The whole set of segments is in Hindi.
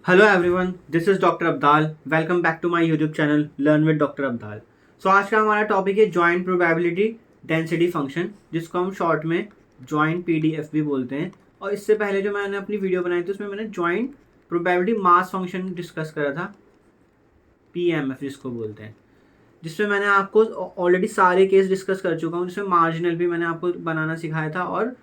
Hello everyone, this is doctor Abdal. Welcome back to my YouTube channel learn with doctor Abdal. So आज का हमारा टॉपिक है जॉइंट प्रोबेबिलिटी डेंसिटी फंक्शन, जिसको हम शॉर्ट में जॉइंट पीडीएफ भी बोलते हैं। और इससे पहले जो मैंने अपनी वीडियो बनाई थी उसमें मैंने joint probability mass function discuss करा था, पीएमएफ जिसको बोलते हैं, जिसमें मैंने आपको ऑलरेडी सारे केस डिस्कस कर चुका हूँ, जिसमें मार्जिनल भी मैंने आपको बनाना सिखाया था और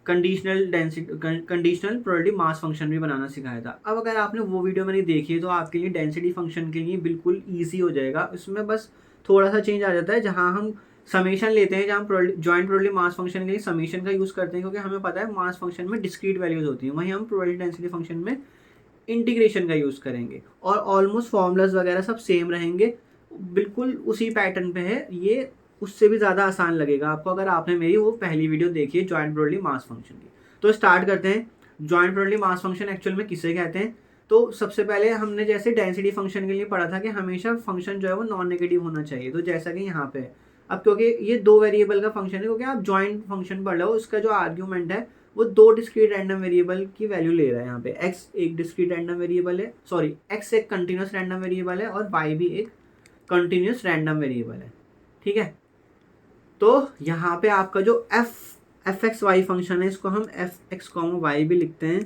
conditional density conditional probability mass function भी बनाना सिखाया था। अब अगर आपने वो वीडियो मैंने देखी है तो आपके लिए डेंसिटी फंक्शन के लिए बिल्कुल ईजी हो जाएगा। इसमें बस थोड़ा सा चेंज आ जाता है, जहाँ हम समीशन लेते हैं, जहाँ जॉइंट प्रोबेबिलिटी मास फंक्शन के लिए समीशन का यूज़ करते हैं, क्योंकि हमें पता है मास फंक्शन में डिस्क्रीट वैल्यूज होती हैं। वहीं हम प्रोबेबिलिटी डेंसिटी फंक्शन में इंटीग्रेशन का यूज़ करेंगे और ऑलमोस्ट फॉर्मूलाज वगैरह सब सेम रहेंगे, बिल्कुल उसी पैटर्न पे है ये। उससे भी ज़्यादा आसान लगेगा आपको अगर आपने मेरी वो पहली वीडियो देखी है जॉइंट प्रोबेबिलिटी मास फंक्शन की। तो स्टार्ट करते हैं। Joint probability mass function actual में किसे कहते हैं? तो सबसे पहले हमने जैसे डेंसिटी फंक्शन के लिए पढ़ा था कि हमेशा फंक्शन जो है वो नॉन नेगेटिव होना चाहिए, तो जैसा कि यहाँ पे है। अब क्योंकि ये दो वेरिएबल का फंक्शन है, क्योंकि आप जॉइंट फंक्शन पढ़ रहे हो, उसका जो आर्ग्यूमेंट है वो दो डिस्क्रीट रैंडम वेरिएबल की वैल्यू ले रहा है। यहाँ पे x एक डिस्क्रीट रैंडम वेरिएबल है, सॉरी x एक कंटिन्यूस रैंडम वेरिएबल है और y भी एक कंटिन्यूस रैंडम वेरिएबल है। ठीक है, तो यहाँ पे आपका जो एफ एक्स वाई फंक्शन है, इसको हम एफ एक्स कॉमा वाई भी लिखते हैं,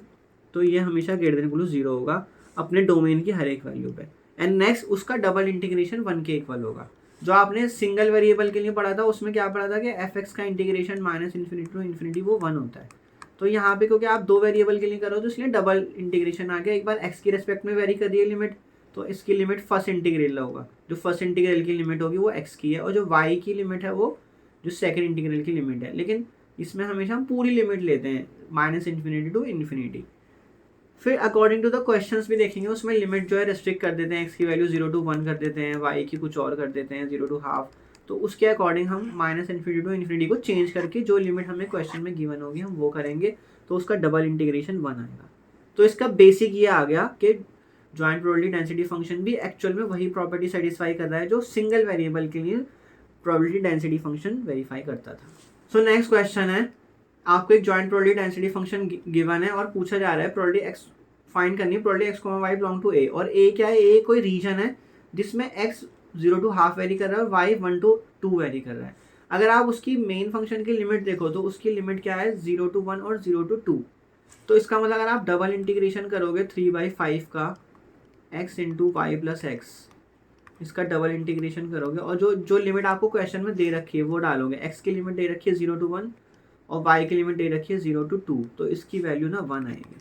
तो ये हमेशा ग्रेटर देन इक्वल टू 0 होगा अपने डोमेन की हर एक वैल्यू पे। एंड नेक्स्ट उसका डबल इंटीग्रेशन 1 के इक्वल होगा। जो आपने सिंगल वेरिएबल के लिए पढ़ा था उसमें क्या पढ़ा था कि एफ एक्स का integration minus infinity to infinity वो 1 होता है। तो यहाँ पे क्योंकि आप दो वेरिएबल के लिए करो तो इसलिए डबल इंटीग्रेशन आ गया। एक बार एक्स की रेस्पेक्ट में वेरी कर दिए लिमिट, तो इसकी लिमिट फर्स्ट इंटीग्रल होगा। जो फर्स्ट इंटीग्रल की लिमिट होगी वो एक्स की है, और जो वाई की लिमिट है वो जो सेकंड इंटीग्रल की लिमिट है। लेकिन इसमें हमेशा हम पूरी लिमिट लेते हैं, माइनस इन्फिनिटी टू इन्फिनिटी। फिर अकॉर्डिंग टू द क्वेश्चंस भी देखेंगे, उसमें लिमिट जो है रिस्ट्रिक्ट कर देते हैं, एक्स की वैल्यू 0 to 1 कर देते हैं, वाई की कुछ और कर देते हैं 0 to हाफ। तो उसके अकॉर्डिंग हम माइनस इन्फिनिटी टू इन्फिनिटी को चेंज करके जो लिमिट हमें क्वेश्चन में गिवन होगी हम वो करेंगे, तो उसका डबल इंटीग्रेशन 1 आएगा। तो इसका बेसिक ये आ गया कि जॉइंट प्रोबेबिलिटी डेंसिटी फंक्शन भी एक्चुअल में वही प्रॉपर्टी सेटिस्फाई कर रहा है जो सिंगल वेरिएबल के लिए प्रोबेबिलिटी डेंसिटी फंक्शन वेरीफाई करता था। सो नेक्स्ट क्वेश्चन है, आपको एक joint probability density function given है और पूछा जा रहा है प्रोबेबिलिटी एक्स फाइंड करनी है, probability X comma Y belong to A. और ए क्या है? ए कोई रीजन है जिसमें एक्स 0 to हाफ वेरी कर रहा है और वाई 1 to 2 वेरी कर रहा है। अगर आप उसकी मेन फंक्शन की लिमिट देखो तो उसकी लिमिट क्या है? 0 to 1 और 0 to 2। तो इसका मतलब अगर आप डबल इंटीग्रेशन करोगे 3/5 का x into y plus x, इसका डबल इंटीग्रेशन करोगे और जो जो लिमिट आपको क्वेश्चन में दे रखी है वो डालोगे। एक्स की लिमिट दे रखी है 0 to 1 और वाई की लिमिट दे रखी है 0 to 2, तो इसकी वैल्यू ना 1 आएगी।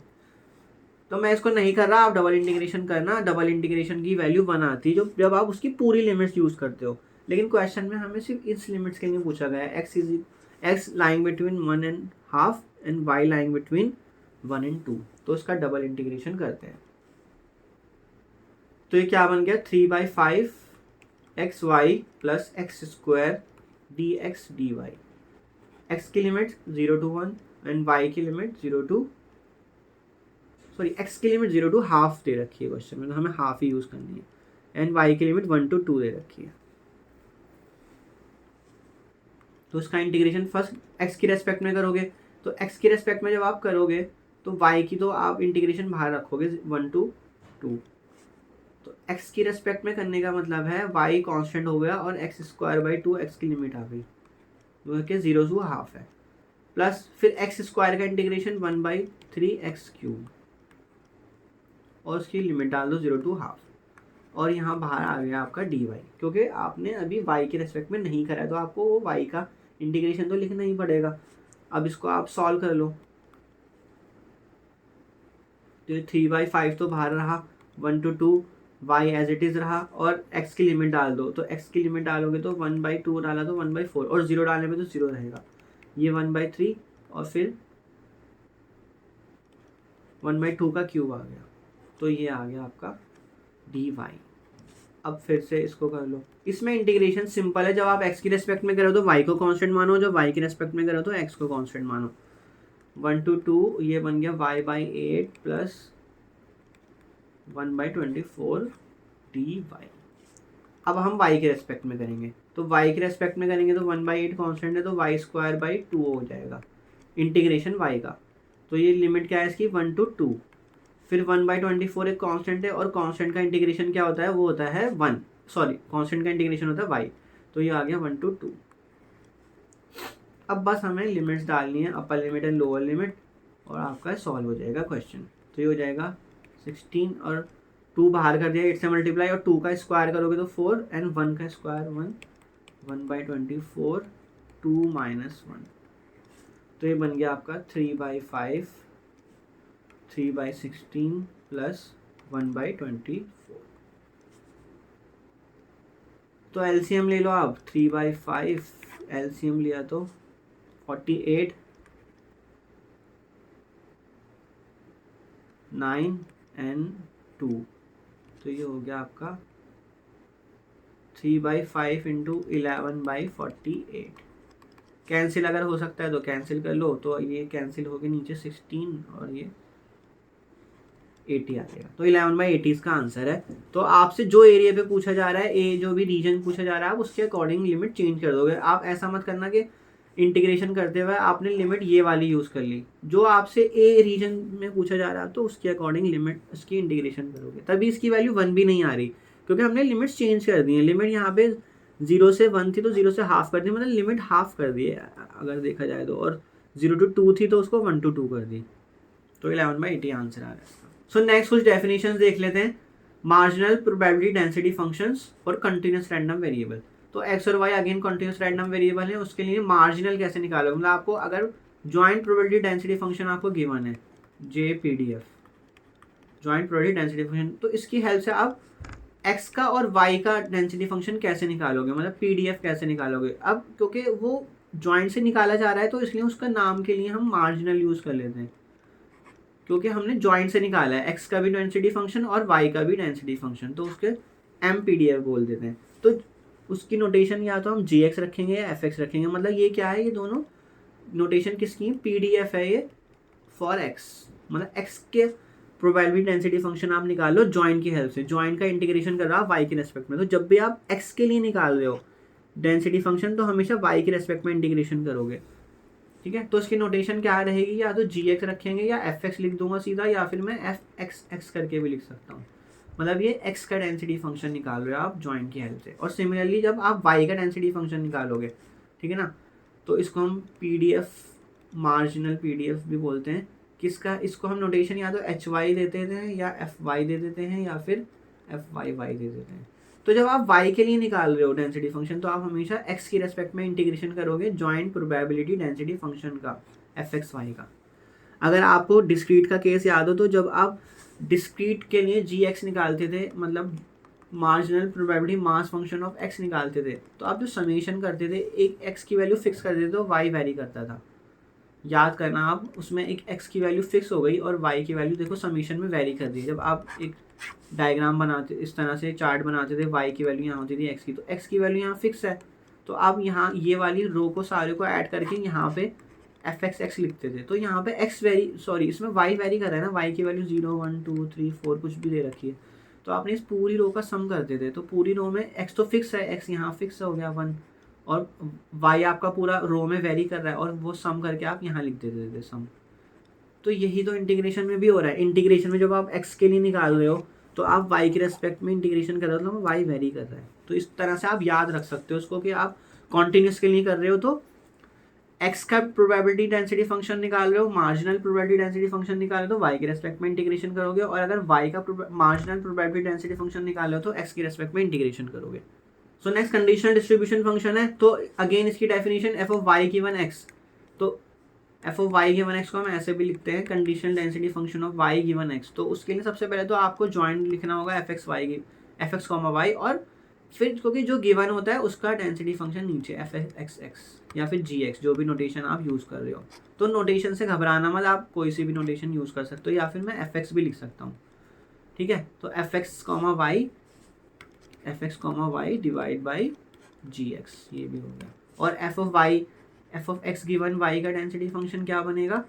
तो मैं इसको नहीं कर रहा, आप डबल इंटीग्रेशन करना। डबल इंटीग्रेशन की वैल्यू 1 आती है जब आप उसकी पूरी लिमिट्स यूज़ करते हो। लेकिन क्वेश्चन में हमें सिर्फ इस लिमिट्स के लिए पूछा गया है, x lying between 1.5 and y lying between 1 and 2। तो इसका डबल इंटीग्रेशन करते हैं, तो ये क्या बन गया? 3/5 x y plus x square d x d y. X की लिमिट 0 to 1 एंड वाई की लिमिट 0 to एक्स की लिमिट 0 to हाफ दे रखी है क्वेश्चन में, तो हमें हाफ ही यूज़ करनी है। एंड वाई की लिमिट 1 to 2 दे रखी है। तो इसका इंटीग्रेशन फर्स्ट एक्स की रेस्पेक्ट में करोगे, तो एक्स की रेस्पेक्ट में जब आप करोगे तो वाई की तो आप इंटीग्रेशन बाहर रखोगे 1 to 2। तो x की रेस्पेक्ट में करने का मतलब है y कांस्टेंट हो गया और एक्स स्क्वायर बाई 2 एक्स की लिमिट आ गई, जो कि 0 to हाफ है, प्लस फिर एक्स स्क्वायर का इंटीग्रेशन 1/3 एक्स क्यूब और उसकी लिमिट डाल दो 0 to हाफ, और यहाँ बाहर आ गया आपका dy। क्योंकि आपने अभी y के रेस्पेक्ट में नहीं करा है तो आपको वो y का इंटीग्रेशन तो लिखना ही पड़ेगा। अब इसको आप सॉल्व कर लो, तो 3/5 तो बाहर रहा, 1 to 2 y as it is रहा, और x की लिमिट डाल दो। तो x की लिमिट डालोगे तो 1/2 डाला तो 1/4, और 0 डालने में तो 0 रहेगा। ये 1/3 और फिर 1/2 का क्यूब आ गया, तो ये आ गया आपका dy। अब फिर से इसको कर लो। इसमें इंटीग्रेशन सिंपल है, जब आप x की रेस्पेक्ट में करो तो y को कांस्टेंट मानो, जब y की रेस्पेक्ट में करो तो x को कांस्टेंट मानो। 1 to 2 ये बन गया y/8 प्लस 1/24 dy। अब हम y के रेस्पेक्ट में करेंगे, तो y के रेस्पेक्ट में करेंगे तो 1/8 कांस्टेंट है, तो y स्क्वायर बाई 2 हो जाएगा इंटीग्रेशन y का। तो ये लिमिट क्या है इसकी? 1 to 2, फिर 1/24 एक कांस्टेंट है, और कांस्टेंट का इंटीग्रेशन क्या होता है, वो होता है 1, सॉरी कांस्टेंट का इंटीग्रेशन होता है y। तो ये आ गया 1 to 2। अब बस हमें लिमिट्स डालनी है, upper limit and lower limit, और आपका सॉल्व हो जाएगा क्वेश्चन। तो ये हो जाएगा 16 और 2 बाहर कर दिया 8 से मल्टीप्लाई, और 2 का स्क्वायर करोगे तो 4 एंड 1 का स्क्वायर 1, 1/24 2 - 1। तो ये बन गया आपका 3/5 3/16 प्लस 1/24। तो एलसीएम ले लो आप, 3/5 एलसीएम लिया तो 48, 9 एंड 2। तो ये हो गया आपका 3/5 इंटू 11/48। कैंसिल अगर हो सकता है तो कैंसिल कर लो, तो ये कैंसिल हो गए नीचे 16 और ये 80 आ जाएगा। तो 11/80 इसका आंसर है। तो आपसे जो एरिया पे पूछा जा रहा है, ए जो भी रीजन पूछा जा रहा है, आप उसके अकॉर्डिंग लिमिट चेंज कर दोगे। आप ऐसा मत करना कि इंटीग्रेशन करते हुए आपने लिमिट ये वाली यूज़ कर ली। जो आपसे ए रीजन में पूछा जा रहा है तो उसके अकॉर्डिंग लिमिट उसकी इंटीग्रेशन करोगे, तभी इसकी वैल्यू 1 भी नहीं आ रही, क्योंकि हमने लिमिट्स चेंज कर दी है। लिमिट यहाँ पे 0 से 1 थी तो 0 से हाफ कर दी, मतलब लिमिट हाफ कर दी है अगर देखा जाए तो, और 0 to 2 थी तो उसको 1 to 2 कर दी। तो 11/80 आंसर आ रहा है। सो नेक्स्ट कुछ डेफिनेशंस देख लेते हैं। मार्जिनल प्रोबेबिलिटी डेंसिटी फंक्शंस और कंटिन्यूस रैंडम वेरिएबल। तो एक्स और y again continuous random variable है, उसके लिए मार्जिनल कैसे निकालोगे, मतलब आपको अगर जॉइंट प्रोबेबिलिटी डेंसिटी फंक्शन आपको गिवन है JPDF, joint probability density function, तो इसकी हेल्प से आप एक्स का और वाई का डेंसिटी फंक्शन कैसे निकालोगे, मतलब PDF कैसे निकालोगे। अब क्योंकि वो जॉइंट से निकाला जा रहा है तो इसलिए उसका नाम के लिए हम मार्जिनल यूज़ कर लेते हैं, क्योंकि हमने जॉइंट से निकाला है एक्स का भी डेंसिटी फंक्शन और वाई का भी डेंसिटी फंक्शन, तो उसके MPDF बोल देते हैं। तो उसकी नोटेशन या तो हम GX रखेंगे या FX रखेंगे, मतलब ये क्या है, ये दोनों नोटेशन किसकी है, PDF है ये फॉर एक्स, मतलब एक्स के प्रोबेबिलिटी डेंसिटी फंक्शन आप निकाल लो जॉइंट की हेल्प से। जॉइंट का इंटीग्रेशन कर रहा है वाई के रेस्पेक्ट में, तो जब भी आप एक्स के लिए निकाल रहे हो डेंसिटी फंक्शन तो हमेशा वाई के रेस्पेक्ट में इंटीग्रेशन करोगे, ठीक है। तो इसकी नोटेशन क्या रहेगी, या तो GX रखेंगे या FX लिख दूंगा सीधा, या फिर मैं FXX करके भी लिख सकता हूँ, मतलब ये एक्स का डेंसिटी फंक्शन निकाल रहे हो आप जॉइंट की हेल्प से। और सिमिलरली जब आप वाई का डेंसिटी फंक्शन निकालोगे, ठीक है ना, तो इसको हम PDF मार्जिनल PDF भी बोलते हैं। किसका, इसको हम नोटेशन या तो HY देते हैं या FY दे देते हैं या फिर FYY दे देते हैं। तो जब आप y के लिए निकाल रहे हो डेंसिटी फंक्शन तो आप हमेशा x की रेस्पेक्ट में इंटीग्रेशन करोगे जॉइंट प्रोबेबिलिटी डेंसिटी फंक्शन का FXY का। अगर आपको डिस्क्रीट का केस याद हो तो जब आप डिस्क्रीट के लिए GX निकालते थे, मतलब marginal probability mass function of x निकालते थे, तो आप जो समेशन करते थे एक x की वैल्यू फिक्स कर देते तो y वेरी करता था। याद करना आप, उसमें एक x की वैल्यू फिक्स हो गई और y की वैल्यू देखो समीशन में वेरी कर दी। जब आप एक डायग्राम बनाते, इस तरह से चार्ट बनाते थे, y की वैल्यू यहाँ होती थी x की, तो x की वैल्यू यहाँ फिक्स है, तो आप यहाँ ये वाली रो को सारे को ऐड करके यहाँ पे FXX लिखते थे। तो यहाँ पे x वेरी, सॉरी इसमें y वेरी कर रहा है ना, y की वैल्यू 0 1 2 3 4 कुछ भी दे रखी है, तो आपने इस पूरी रो का सम करते थे। तो पूरी रो में x तो फिक्स है, x यहाँ फिक्स हो गया 1, और y आपका पूरा रो में वेरी कर रहा है, और वो सम करके आप यहाँ लिख देते थे सम। तो यही तो इंटीग्रेशन में भी हो रहा है। इंटीग्रेशन में जब आप x के लिए निकाल रहे हो तो आप y के रेस्पेक्ट में इंटीग्रेशन कर रहे हो तो y वेरी कर रहा है। तो इस तरह से आप याद रख सकते हो उसको कि आप कॉन्टिन्यूस के लिए कर रहे हो तो x का प्रोबेबिलिटी डेंसिटी फंक्शन निकाल रहे हो, मार्जिनल प्रोबेबिलिटी डेंसिटी फंक्शन निकाल रहे हो तो y के रेस्पेक्ट में इंटीग्रेशन करोगे, और अगर y का मार्जिनल प्रोबेबिलिटी डेंसिटी फंक्शन निकाल रहे हो तो x के रेस्पेक्ट में इंटीग्रेशन करोगे। So next conditional distribution function है। तो अगेन इसकी definition f of y given x, तो f of y given x को हम ऐसे भी लिखते हैं conditional density function of y given x। तो उसके लिए सबसे पहले तो आपको जॉइंट लिखना होगा fx, y, और फिर क्योंकि जो गिवन होता है उसका डेंसिटी फंक्शन नीचे FXX या फिर GX, जो भी नोटेशन आप यूज़ कर रहे हो। तो नोटेशन से घबराना मत, आप कोई सी भी नोटेशन यूज़ कर सकते हो, या फिर मैं FX भी लिख सकता हूँ, ठीक है। तो FX, y divide by GX, ये भी हो गया। और f of x given y का डेंसिटी फंक्शन क्या बनेगा,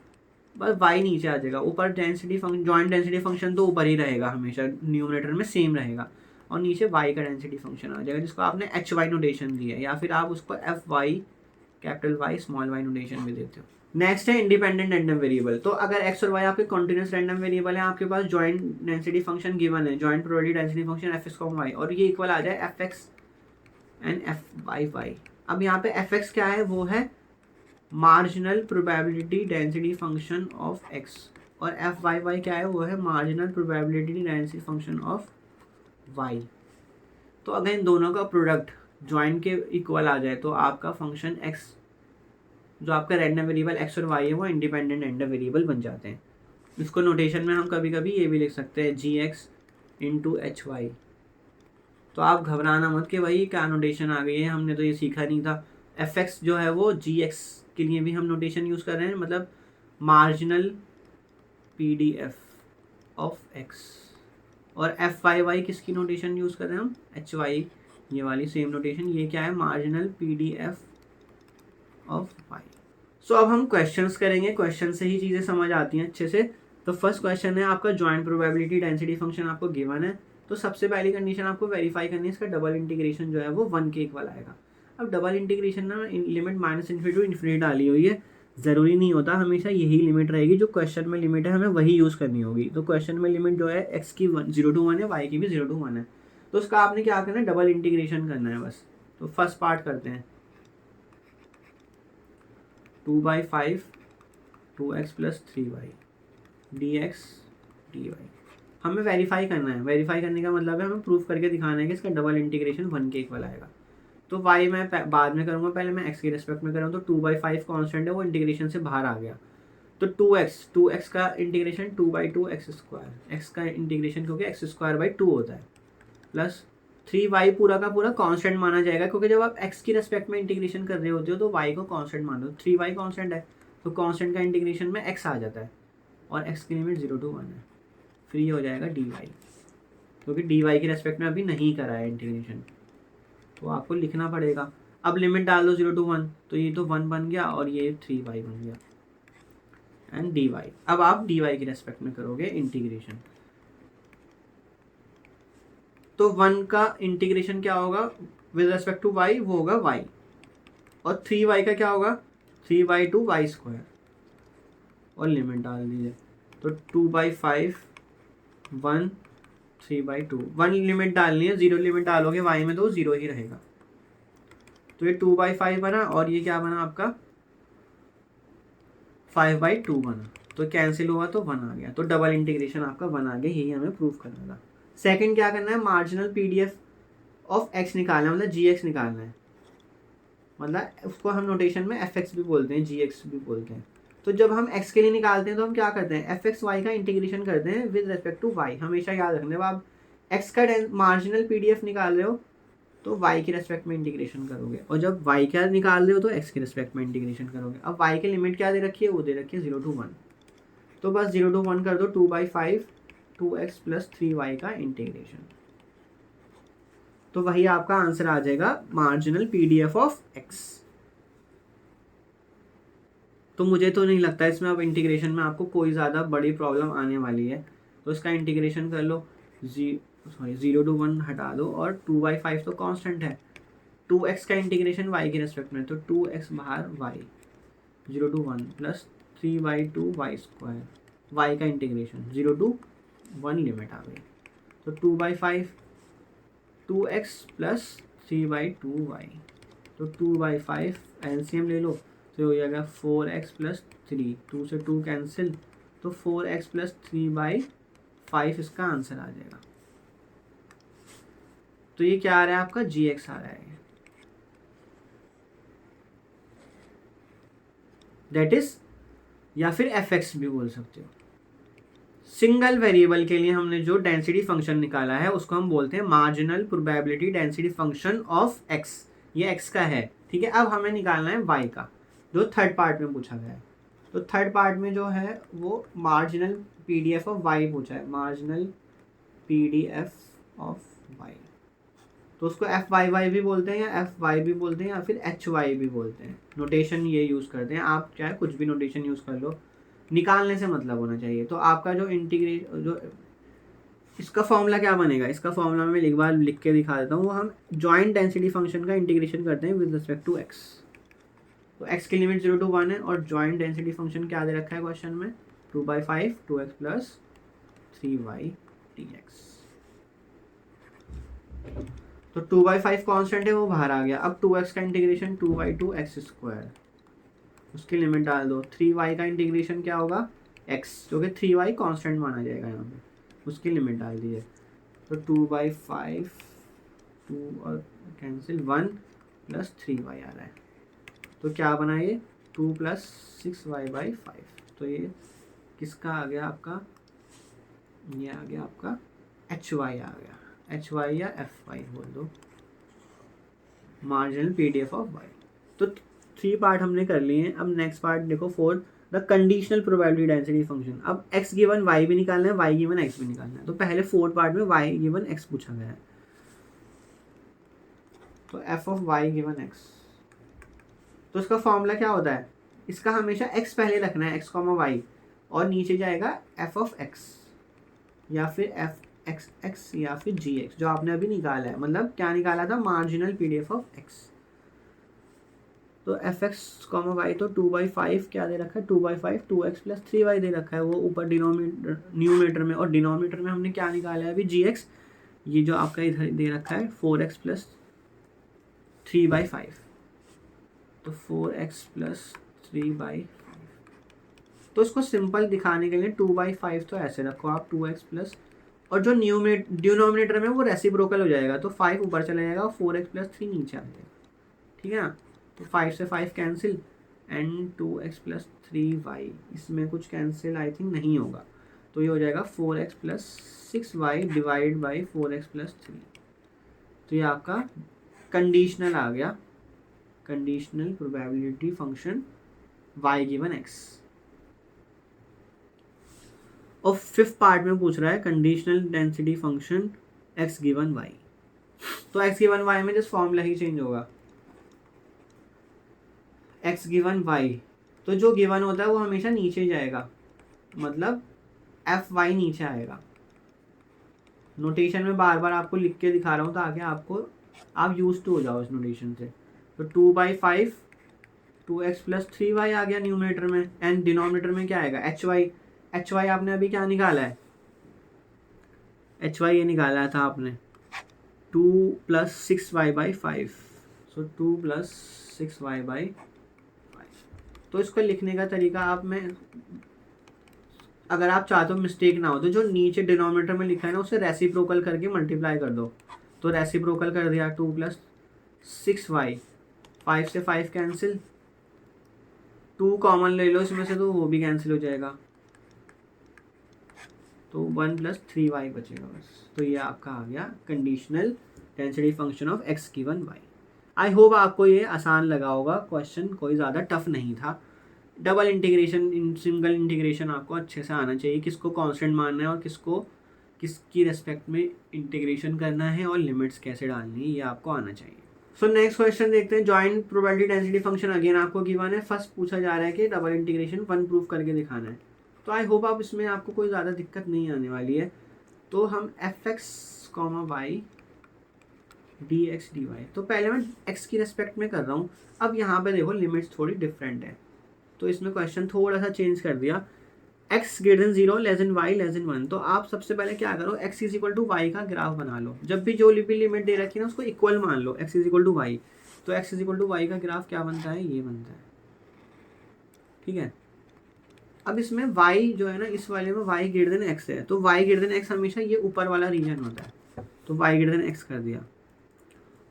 बस y नीचे आ जाएगा, ऊपर density function joint density function तो ऊपर ही रहेगा, हमेशा न्यूमरेटर में सेम रहेगा, और नीचे y का डेंसिटी फंक्शन आ जाएगा जिसको आपने HY नोटेशन दी है, या फिर आप उसको FY capital Y small y notation भी देते हो। नेक्स्ट है इंडिपेंडेंट रैंडम वेरिएबल। तो अगर एक्स और वाई आपके कॉन्टिन्यूस रैंडम वेरिएबल है, आपके पास जॉइंट डेंसिटी फंक्शन गिवन है, joint probability density function f x comma y, और ये इक्वल आ जाए f x and f Y y. अब यहाँ पे एफ एक्स क्या है, वो है marginal probability density function of x, और एफ वाई वाई क्या है, वो है marginal probability density function of Y. तो अगर इन दोनों का प्रोडक्ट जॉइंट के इक्वल आ जाए तो आपका फंक्शन एक्स, जो आपका रैंडम वेरिएबल एक्स और वाई है, वो इंडिपेंडेंट रैंडम वेरिएबल बन जाते हैं। इसको नोटेशन में हम कभी कभी ये भी लिख सकते हैं जी एक्स इंटू एच वाई। तो आप घबराना मत कि भाई क्या नोटेशन आ गई है, हमने तो ये सीखा नहीं था। एफ एक्स जो है वो जी एक्स के लिए भी हम नोटेशन यूज़ कर रहे हैं, मतलब marginal P D F of x, और एफ वाई वाई किसकी नोटेशन यूज़ कर रहे हैं हम, एच वाई, ये वाली सेम नोटेशन। ये क्या है, marginal P D F of Y. So अब हम क्वेश्चंस करेंगे, क्वेश्चन से ही चीज़ें समझ आती हैं अच्छे से। तो फर्स्ट क्वेश्चन है आपका, जॉइंट प्रोबेबिलिटी डेंसिटी फंक्शन आपको गिवन है। तो सबसे पहली कंडीशन आपको वेरीफाई करनी है, इसका डबल इंटीग्रेशन जो है वो 1 के इक्वल आएगा। अब डबल इंटीग्रेशन ना limit minus infinity to infinity डाली हुई है, ज़रूरी नहीं होता हमेशा यही लिमिट रहेगी, जो क्वेश्चन में लिमिट है हमें वही यूज़ करनी होगी। तो क्वेश्चन में लिमिट जो है एक्स की 0 to 1 है, वाई की भी 0 to 1 है। तो उसका आपने क्या करना है, डबल इंटीग्रेशन करना है बस। तो फर्स्ट पार्ट करते हैं, 2/5 2x plus 3y dx dy। हमें वेरीफाई करना है, वेरीफाई करने का मतलब है हमें प्रूफ करके दिखाना है कि इसका डबल इंटीग्रेशन 1 के इक्वल आएगा। तो y मैं बाद में करूँगा, पहले मैं x के रिस्पेक्ट में करूँ। तो 2/5 कॉन्स्टेंट है, वो इंटीग्रेशन से बाहर आ गया। तो 2x का इंटीग्रेशन 2/2 एक्स स्क्वायर, x का इंटीग्रेशन क्योंकि x²/2 होता है, प्लस 3y पूरा का पूरा कांस्टेंट माना जाएगा, क्योंकि जब आप x की रेस्पेक्ट में इंटीग्रेशन कर रहे होते हो तो y को कांस्टेंट मानो। 3y कांस्टेंट है, तो कांस्टेंट का इंटीग्रेशन में x आ जाता है, और x की लिमिट 0 to 1 है। फ्री हो जाएगा dy, क्योंकि dy की रेस्पेक्ट में अभी नहीं करा है इंटीग्रेशन, तो आपको लिखना पड़ेगा। अब लिमिट डाल दो 0 to 1, तो ये तो 1 बन गया और ये 3y बन गया एंड dy। अब आप dy की रेस्पेक्ट में करोगे इंटीग्रेशन, तो 1 का इंटीग्रेशन क्या होगा विद रेस्पेक्ट टू y, वो होगा y, और 3y का क्या होगा 3/2 y², और लिमिट डाल दीजिए। तो 2/5 1 3/2, 1 लिमिट डालनी है, 0 लिमिट डालोगे y में तो 0 ही रहेगा। तो ये 2/5 बना, और ये क्या बना आपका 5/2 बना, तो कैंसिल हुआ तो 1 आ गया। तो डबल इंटीग्रेशन आपका 1 आ गया, यही हमें प्रूफ करना था। सेकंड क्या करना है, मार्जिनल पीडीएफ ऑफ एक्स निकालना है, मतलब जी एक्स निकालना है, मतलब उसको हम नोटेशन में एफ एक्स भी बोलते हैं, जी एक्स भी बोलते हैं। तो जब हम एक्स के लिए निकालते हैं तो हम क्या करते हैं, एफ एक्स वाई का इंटीग्रेशन करते हैं विद रेस्पेक्ट टू वाई। हमेशा याद रखना, जब आप एक्स का मार्जिनल पीडीएफ निकाल रहे हो तो वाई के रेस्पेक्ट में इंटीग्रेशन करोगे, और जब वाई का निकाल रहे हो तो एक्स के रेस्पेक्ट में इंटीग्रेशन करोगे। अब वाई की लिमिट क्या दे रखी है, वो दे रखी है 0 to 1, तो बस 0 to 1 कर दो, 2/5 2x प्लस 3y का इंटीग्रेशन, तो वही आपका आंसर आ जाएगा मार्जिनल पीडीएफ ऑफ एक्स। तो मुझे तो नहीं लगता इसमें अब इंटीग्रेशन में आपको कोई ज़्यादा बड़ी प्रॉब्लम आने वाली है। तो इसका इंटीग्रेशन कर लो, 0 to 1 हटा दो, और 2/5 तो कांस्टेंट है, 2x का इंटीग्रेशन y के रेस्पेक्ट में, तो 2x बाहर y 0 to 1 plus 3/2 y², y का इंटीग्रेशन 0 to 1 लिमिट आ गई। तो 2/5 2x प्लस 3/2 y, तो 2/5 एलसीएम ले लो, तो हो जाएगा 4x प्लस 3, 2 से 2 कैंसिल, तो 4x प्लस 3/5 इसका आंसर आ जाएगा। तो ये क्या आ रहा है आपका gx आ रहा है, दैट इज, या फिर fx भी बोल सकते हो। सिंगल वेरिएबल के लिए हमने जो डेंसिटी फंक्शन निकाला है उसको हम बोलते हैं marginal probability density function of x. ये x का है, ठीक है। अब हमें निकालना है y का, जो थर्ड पार्ट में पूछा गया है। तो थर्ड पार्ट में जो है वो मार्जिनल पीडीएफ ऑफ y पूछा है, मार्जिनल पीडीएफ ऑफ y। तो उसको एफ वाई वाई भी बोलते हैं, या एफ वाई भी बोलते हैं, या फिर एच वाई भी बोलते हैं। नोटेशन ये यूज़ करते हैं, आप चाहे कुछ भी नोटेशन यूज़ कर लो, निकालने से मतलब होना चाहिए। तो आपका जो जो इसका फॉर्मूला क्या बनेगा, इसका फॉर्मूला मैं एक बार लिख के दिखा देता हूँ। वो हम जॉइंट डेंसिटी फंक्शन का इंटीग्रेशन करते हैं विद रिस्पेक्ट टू एक्स। तो x की लिमिट 0 to 1 है और जॉइंट डेंसिटी फंक्शन क्या दे रखा है क्वेश्चन में, 2/5 2x प्लस 3y dx। तो 2/5 कॉन्स्टेंट है वो बाहर आ गया। अब 2x का इंटीग्रेशन 2/2x², उसकी लिमिट डाल दो। 3y का इंटीग्रेशन क्या होगा, x, जो कि 3y कॉन्स्टेंट माना जाएगा यहाँ पे, उसकी लिमिट डाल दीजिए। तो 2/5 2 और कैंसिल 1 प्लस 3y आ रहा है, तो क्या बना ये 2 प्लस 6y/5। तो ये किसका आ गया आपका, ये आ गया आपका hy आ गया, hy या fy बोल दो, मार्जिनल पीडीएफ ऑफ y। तो 3 पार्ट हमने कर लिए हैं। अब नेक्स्ट पार्ट देखो 4, the conditional probability density function. अब x गिवन y भी निकालना है, y गिवन x भी निकालना है। तो पहले 4 पार्ट में y गिवन x पूछा गया है, तो f of y given x, तो इसका फॉर्मूला क्या होता है, इसका हमेशा x पहले रखना है, x, y, और नीचे जाएगा f ऑफ x या फिर f x या फिर gx, जो आपने अभी निकाला है। मतलब क्या निकाला था, मार्जिनल पीडीएफ ऑफ x। तो एफ एक्स कॉमा वाई, तो 2/5 क्या दे रखा है, 2/5 2x प्लस 3y दे रखा है, वो ऊपर न्यूमेटर में, और डिनोमिनेटर में हमने क्या निकाला है अभी, gx। ये जो आपका इधर दे रखा है 4x प्लस 3/5, तो 4x प्लस 3/5। तो इसको सिंपल दिखाने के लिए 2/5 तो ऐसे रखो आप, 2x प्लस, और जो डिनोमिनेटर में वो रेसिप्रोकल हो जाएगा, तो 5 ऊपर चला जाएगा और 4x प्लस 3 नीचे आ जाएगा, ठीक है ना। तो 5 से 5 cancel, and 2x plus 3y, इसमें कुछ कैंसिल आई थिंक नहीं होगा, तो ये हो जाएगा 4x plus 6y divide by 4x plus 3। तो ये आपका कंडीशनल आ गया, conditional probability function y given x। और 5th पार्ट में पूछ रहा है conditional density function x given y। तो x गिवन y में जिस फॉर्मूला ही चेंज होगा, x गिवन y, तो जो गिवन होता है वो हमेशा नीचे जाएगा, मतलब fy नीचे आएगा। नोटेशन में बार बार आपको लिख के दिखा रहा हूँ ताकि आप यूज टू हो जाओ इस नोटेशन से। तो 2/5 2x प्लस 3y आ गया न्यूमरेटर में, एंड डिनोमिनेटर में क्या आएगा, hy आपने अभी क्या निकाला है, hy ये निकाला था आपने 2 प्लस 6y/5, सो 2 प्लस 6y/5। तो इसको लिखने का तरीका आप में, अगर आप चाहते हो मिस्टेक ना हो, तो जो नीचे डिनोमिनेटर में लिखा है ना उसे रेसिप्रोकल करके मल्टीप्लाई कर दो। तो रेसिप्रोकल कर दिया, 2 प्लस 6y, 5 से 5 कैंसिल, 2 कॉमन ले लो इसमें से, तो वो भी कैंसिल हो जाएगा, तो 1 प्लस 3y बचेगा बस। तो ये आपका आ गया conditional density function of x given y। I hope आपको ये आसान लगा होगा, क्वेश्चन कोई ज़्यादा टफ नहीं था। डबल इंटीग्रेशन, सिंगल इंटीग्रेशन आपको अच्छे से आना चाहिए, किसको कांस्टेंट मानना है और किसको किसकी रेस्पेक्ट में इंटीग्रेशन करना है और लिमिट्स कैसे डालनी है, ये आपको आना चाहिए। सो नेक्स्ट क्वेश्चन देखते हैं। Joint probability density function again आपको गिवन है। फर्स्ट पूछा जा रहा है कि डबल इंटीग्रेशन 1 प्रूफ करके दिखाना है। तो आई होप आप इसमें आपको कोई ज़्यादा दिक्कत नहीं आने वाली है। तो हम fx, y dx dy, तो पहले मैं x की रेस्पेक्ट में कर रहा हूँ। अब यहाँ पे देखो लिमिट्स थोड़ी डिफरेंट है, तो इसमें क्वेश्चन थोड़ा सा चेंज कर दिया। x greater than 0 less than y less than 1। तो आप सबसे पहले क्या करो, x is equal to y का ग्राफ बना लो। जब भी जो भी लिमिट दे रखी है ना उसको इक्वल मान लो, x is equal to y. तो x is equal to y का ग्राफ क्या बनता है, ये बनता है, ठीक है। अब इसमें y जो है ना, इस वाले में y ग्रेटर देन x है, तो y ग्रेटर देन x हमेशा ये ऊपर वाला रीजन होता है, तो y ग्रेटर देन x कर दिया।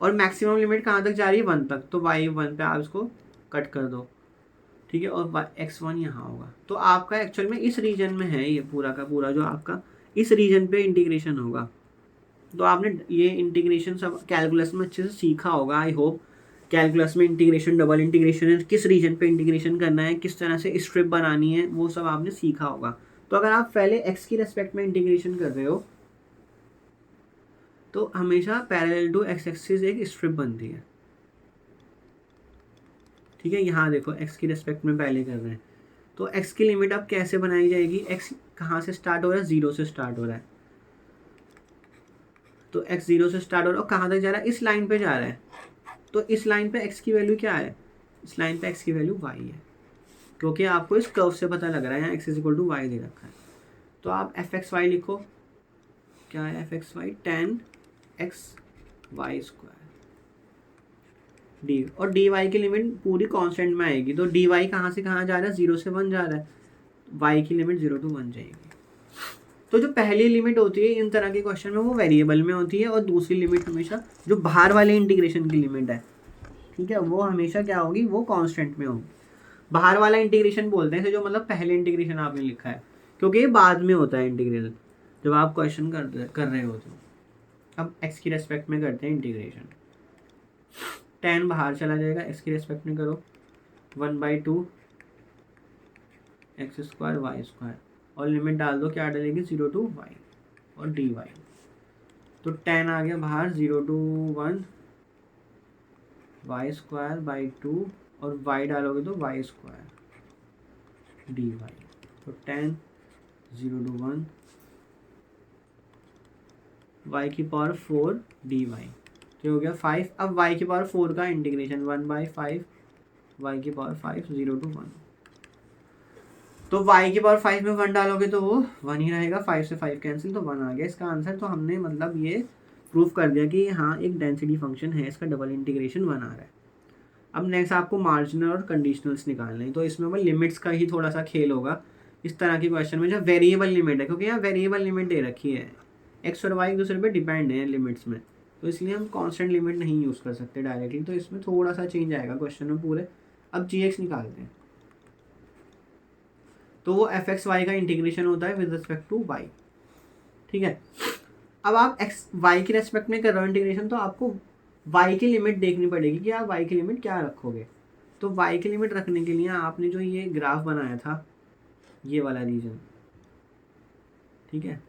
और मैक्सिमम लिमिट कहाँ तक जा रही है, 1 तक, तो y 1 पे आप इसको कट कर दो, ठीक है। और x1 यहाँ होगा। तो आपका एक्चुअल में इस रीजन में है ये पूरा का पूरा, जो आपका इस रीजन पे इंटीग्रेशन होगा। तो आपने ये इंटीग्रेशन सब कैलकुलस में अच्छे से सीखा होगा, आई होप। कैलकुलस में इंटीग्रेशन, डबल इंटीग्रेशन है, किस रीजन पे इंटीग्रेशन करना है, किस तरह से स्ट्रिप बनानी है, वो सब आपने सीखा होगा। तो अगर आप पहले x की रेस्पेक्ट में इंटीग्रेशन कर रहे हो तो हमेशा पैरेलल टू x एक्सिस एक स्ट्रिप बनती है, ठीक है। यहाँ देखो x की रेस्पेक्ट में पहले कर रहे हैं, तो x की लिमिट अब कैसे बनाई जाएगी, x कहाँ से स्टार्ट हो रहा है, 0 से स्टार्ट हो रहा है। तो x 0 से स्टार्ट हो रहा है और कहाँ तक जा रहा है, इस लाइन पे जा रहा है। तो इस लाइन पे x की वैल्यू क्या है, इस लाइन पे x की वैल्यू y है, क्योंकि आपको इस कर्व से पता लग रहा है यहाँ x is equal to y दे रखा है। तो आप एफ एक्स वाई लिखो, क्या है f x y, ten x y square d, और डी वाई की लिमिट पूरी कांस्टेंट में आएगी। तो डी वाई कहाँ से कहाँ जा रहा है, 0 से 1 जा रहा है, वाई की लिमिट 0 to 1 जाएगी। तो जो पहली लिमिट होती है इन तरह के क्वेश्चन में वो वेरिएबल में होती है, और दूसरी लिमिट हमेशा जो बाहर वाले इंटीग्रेशन की लिमिट है, ठीक है, वो हमेशा क्या होगी, वो कांस्टेंट में होगी। बाहर वाला इंटीग्रेशन बोलते हैं जो मतलब पहले इंटीग्रेशन आपने लिखा है, क्योंकि ये बाद में होता है इंटीग्रेशन जब आप क्वेश्चन कर रहे होते हो। अब एक्स की रेस्पेक्ट में करते हैं इंटीग्रेशन, टेन बाहर चला जाएगा, एक्स की रेस्पेक्ट में करो 1/2 एक्स स्क्वायर वाई स्क्वायर, और लिमिट डाल दो, क्या डालेगी, 0 to y और डी वाई। तो टेन आ गया बाहर, 0 to 1 वाई स्क्वायर बाई 2, और y डालोगे तो वाई स्क्वायर डी वाई। तो टेन 0 to 1 y की पावर 4 डी वाई, तो हो गया 5। अब y की पावर 4 का इंटीग्रेशन 1/5 y की पावर 5 0 to 1। तो y की पावर 5 में 1 डालोगे तो वो 1 ही रहेगा, 5 से 5 कैंसिल, तो 1 आ गया इसका आंसर। तो हमने मतलब ये प्रूव कर दिया कि हाँ एक डेंसिटी फंक्शन है, इसका डबल इंटीग्रेशन 1 आ रहा है। अब नेक्स्ट आपको मार्जिनल और कंडीशनल्स निकालने हैं, तो इसमें वो लिमिट्स का ही थोड़ा सा खेल होगा इस तरह के क्वेश्चन में, जब वेरिएबल लिमिट है, क्योंकि यहाँ वेरिएबल लिमिट दे रखी है, एक्स और वाई एक दूसरे पर डिपेंड है लिमिट्स में, तो इसलिए हम कांस्टेंट लिमिट नहीं यूज़ कर सकते डायरेक्टली, तो इसमें थोड़ा सा चेंज आएगा क्वेश्चन में पूरे। अब जी एक्स निकालते हैं, तो वो एफ एक्स वाई का इंटीग्रेशन होता है विद रिस्पेक्ट टू वाई, ठीक है। अब आप एक्स वाई के रेस्पेक्ट में कर रहे हो इंटीग्रेशन, तो आपको वाई की लिमिट देखनी पड़ेगी कि आप वाई की लिमिट क्या रखोगे। तो वाई की लिमिट रखने के लिए आपने जो ये ग्राफ बनाया था, ये वाला रीजन, ठीक है,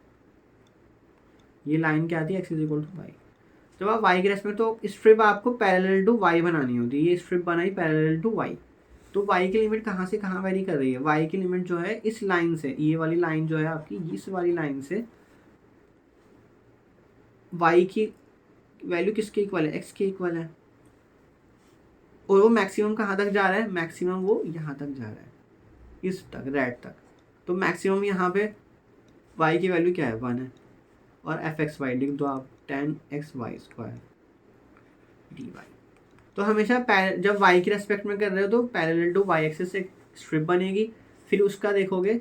ये लाइन क्या थी, x is equal to y. जब आप वाई के रेस्पेक्ट, तो स्ट्रिप आपको पैरेलल टू वाई बनानी होती है, ये स्ट्रिप बनाई पैरेलल टू वाई। तो वाई की लिमिट कहाँ से कहाँ वेरी कर रही है, वाई की लिमिट जो है इस लाइन से, ये वाली लाइन जो है आपकी, इस वाली लाइन से वाई की वैल्यू किसके इक्वल है, एक्स के इक्वल है, और वो मैक्सिमम कहाँ तक जा रहा है, मैक्सिमम वो यहाँ तक जा रहा है, इस तक, रेड तक। तो मैक्सिमम यहाँ पे वाई की वैल्यू क्या है, 1 है, और एफ एक्स वाई लिख दो आप, 10x Y square D Y. तो हमेशा जब y की रेस्पेक्ट में कर रहे हो तो पैरेलल टू y एक्सिस एक स्ट्रिप बनेगी, फिर उसका देखोगे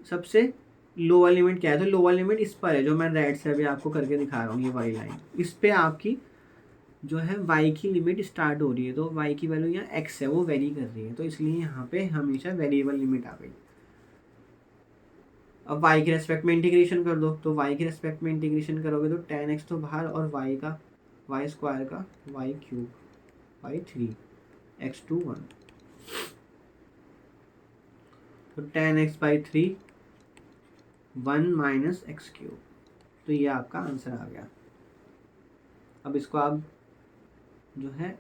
सबसे लोअर लिमिट क्या है, तो लोअर लिमिट इस पर है, जो मैं रेड से अभी आपको करके दिखा रहा हूँ, ये वाली लाइन, इस पे आपकी जो है y की लिमिट स्टार्ट हो रही है। तो y की वैल्यू यहाँ x है, वो वेरी कर रही है, तो इसलिए यहाँ पे हमेशा वेरिएबल लिमिट आ गई। अब y के रेस्पेक्ट में इंटीग्रेशन कर दो, तो y के रेस्पेक्ट में इंटीग्रेशन करोगे तो 10x तो बाहर, और y का वाई स्क्वायर का y cube by 3 x to 1, तो 10x by 3 1 minus x cube. तो ये आपका आंसर आ गया। अब इसको आप जो है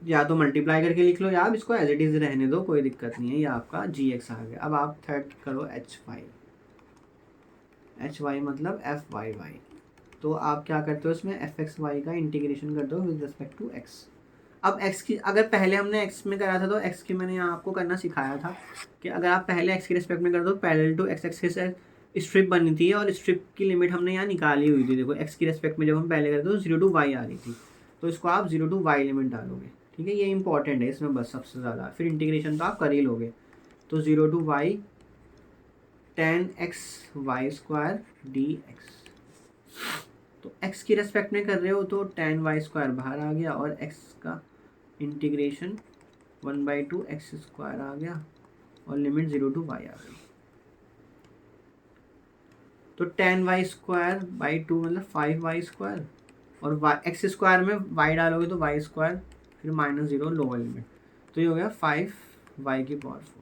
या तो मल्टीप्लाई करके लिख लो, या आप इसको एज इट इज रहने दो, कोई दिक्कत नहीं है, ये आपका जी एक्स आ गया। अब आप थर्ड करो एच वाई मतलब एफ वाई वाई। तो आप क्या करते हो, इसमें एफ एक्स वाई का इंटीग्रेशन करते हो विद रिस्पेक्ट टू एक्स। अब एक्स की, अगर पहले हमने एक्स में करा था तो एक्स की मैंने यहाँ आपको करना सिखाया था कि अगर आप पहले एक्स की रिस्पेक्ट में कर दो, parallel to x axis strip बनी थी, और स्ट्रिप की लिमिट हमने यहाँ निकाली हुई थी। देखो एक्स की रिस्पेक्ट में जब हम पहले करते तो 0 to y आ रही थी, तो इसको आप 0 to y लिमिट डालोगे, ठीक है, ये इंपॉर्टेंट है इसमें बस सबसे ज़्यादा, फिर इंटीग्रेशन तो आप कर ही लोगे। तो 0 to y 10x Y square d x. तो x की रेस्पेक्ट में कर रहे हो तो 10y स्क्वायर बाहर आ गया, और x का इंटीग्रेशन 1/2 एक्स स्क्वायर आ गया, और लिमिट 0 to y आ गई। तो 10y स्क्वायर बाई 2 मतलब 5y स्क्वायर, और एक्स स्क्वायर में y डालोगे तो y स्क्वायर, फिर -0 लोअर लिमिट, तो ये हो गया 5y की पावर 4।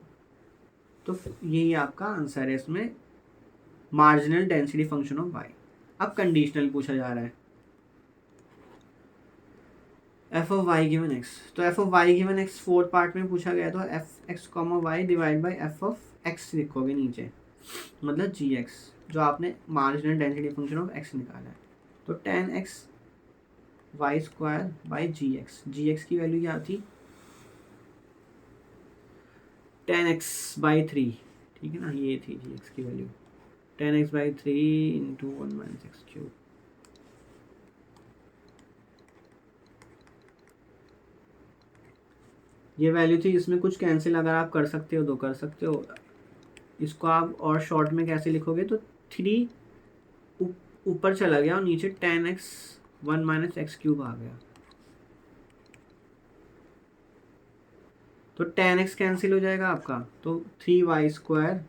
तो यही आपका आंसर है इसमें, marginal density function of y। अब कंडीशनल पूछा जा रहा है, F of Y given X. तो F of Y given X fourth part में पूछा गया, तो F x comma Y divide by F of X लिखोगे नीचे, मतलब जी एक्स, जो आपने marginal density function of X निकाला है। तो 10x Y square by G x की वैल्यू क्या थी, 10x/3, ठीक है ना, ये थी जी x की value 10x/3 into 1 minus x cube. ये वैल्यू थी, इसमें कुछ कैंसिल अगर आप कर सकते हो तो कर सकते हो। इसको आप और शॉर्ट में कैसे लिखोगे, तो 3 ऊपर चला गया और नीचे 10x 1 माइनस एक्स क्यूब आ गया, तो 10x कैंसिल हो जाएगा आपका, तो 3y²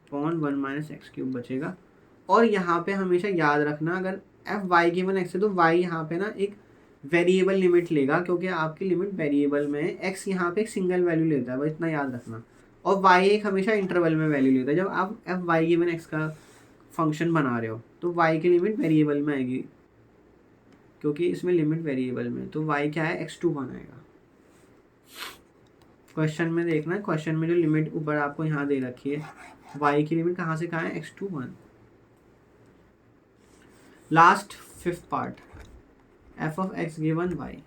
upon 1 minus x cube बचेगा। और यहाँ पे हमेशा याद रखना, अगर एफ वाई गिवन एक्स है तो वाई यहाँ पे ना एक वेरिएबल लिमिट लेगा, क्योंकि आपकी लिमिट वेरिएबल में है। एक्स यहाँ पे एक सिंगल वैल्यू लेता है, बस इतना याद रखना। और वाई एक हमेशा इंटरवल में वैल्यू लेता है। जब आप एफ वाई गिवन एक्स का फंक्शन बना रहे हो तो वाई की लिमिट वेरिएबल में आएगी, क्योंकि इसमें लिमिट वेरिएबल में, तो वाई क्या है x/1 आएगा। क्वेश्चन में देखना, क्वेश्चन में जो लिमिट ऊपर आपको यहाँ दे रखी है, वाई की लिमिट कहाँ से कहाँ है, x/1। Last 5th part, F of X given Y,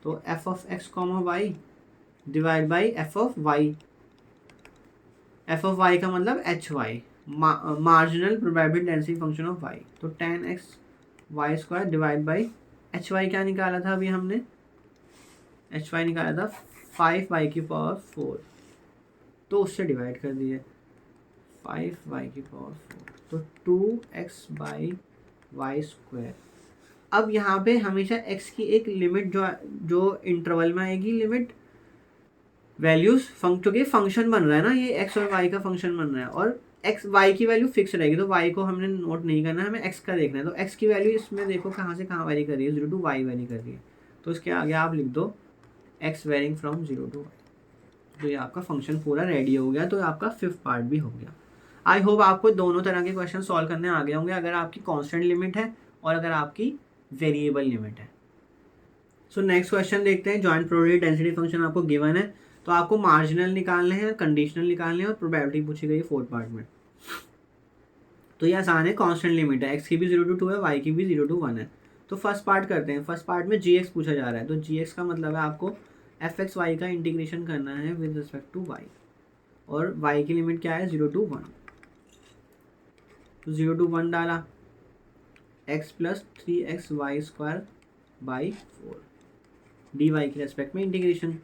तो F of X comma Y divide by F of Y. F of Y का मतलब H Y, marginal probability density function of Y. तो 10x² divide by H Y क्या निकाला था अभी हमने, एच वाई निकाला था 5y⁴, तो उससे डिवाइड कर दिए 5y⁴, तो 2x/y²। अब यहाँ पे हमेशा x की एक लिमिट जो इंटरवल में आएगी, लिमिट वैल्यूज क्योंकि फंक्शन बन रहा है ना, ये x और y का फंक्शन बन रहा है, और x y की वैल्यू फिक्स रहेगी, तो y को हमने नोट नहीं करना है, हमें x का देखना है। तो x की वैल्यू इसमें देखो कहाँ से कहाँ वेरी कर रही है, 0 to y वेरी कर रही है, तो इसके आगे आप लिख दो x varying from 0 to y। तो ये आपका फंक्शन पूरा रेडी हो गया, तो आपका 5th पार्ट भी हो गया। आई होप आपको दोनों तरह के क्वेश्चन सॉल्व करने आ गए होंगे, अगर आपकी कांस्टेंट लिमिट है और अगर आपकी वेरिएबल लिमिट है। सो नेक्स्ट क्वेश्चन देखते हैं। जॉइंट प्रोबेबिलिटी डेंसिटी फंक्शन आपको गिवन है, तो आपको मार्जिनल निकालने हैं, कंडीशनल निकालने हैं, और प्रोबेबिलिटी पूछी गई है 4th पार्ट में। तो ये आसान है, कांस्टेंट लिमिट है, x की भी 0 to 2 है, y की भी 0 to 1 है। तो फर्स्ट पार्ट करते हैं। फर्स्ट पार्ट में gx पूछा जा रहा है, तो gx का मतलब है आपको fx/y का इंटीग्रेशन करना है विद रिस्पेक्ट टू y, और y की लिमिट क्या है, 0 to 1। तो 0 to 1 डाला, x प्लस 3xy²/4 dy के रेस्पेक्ट में इंटीग्रेशन,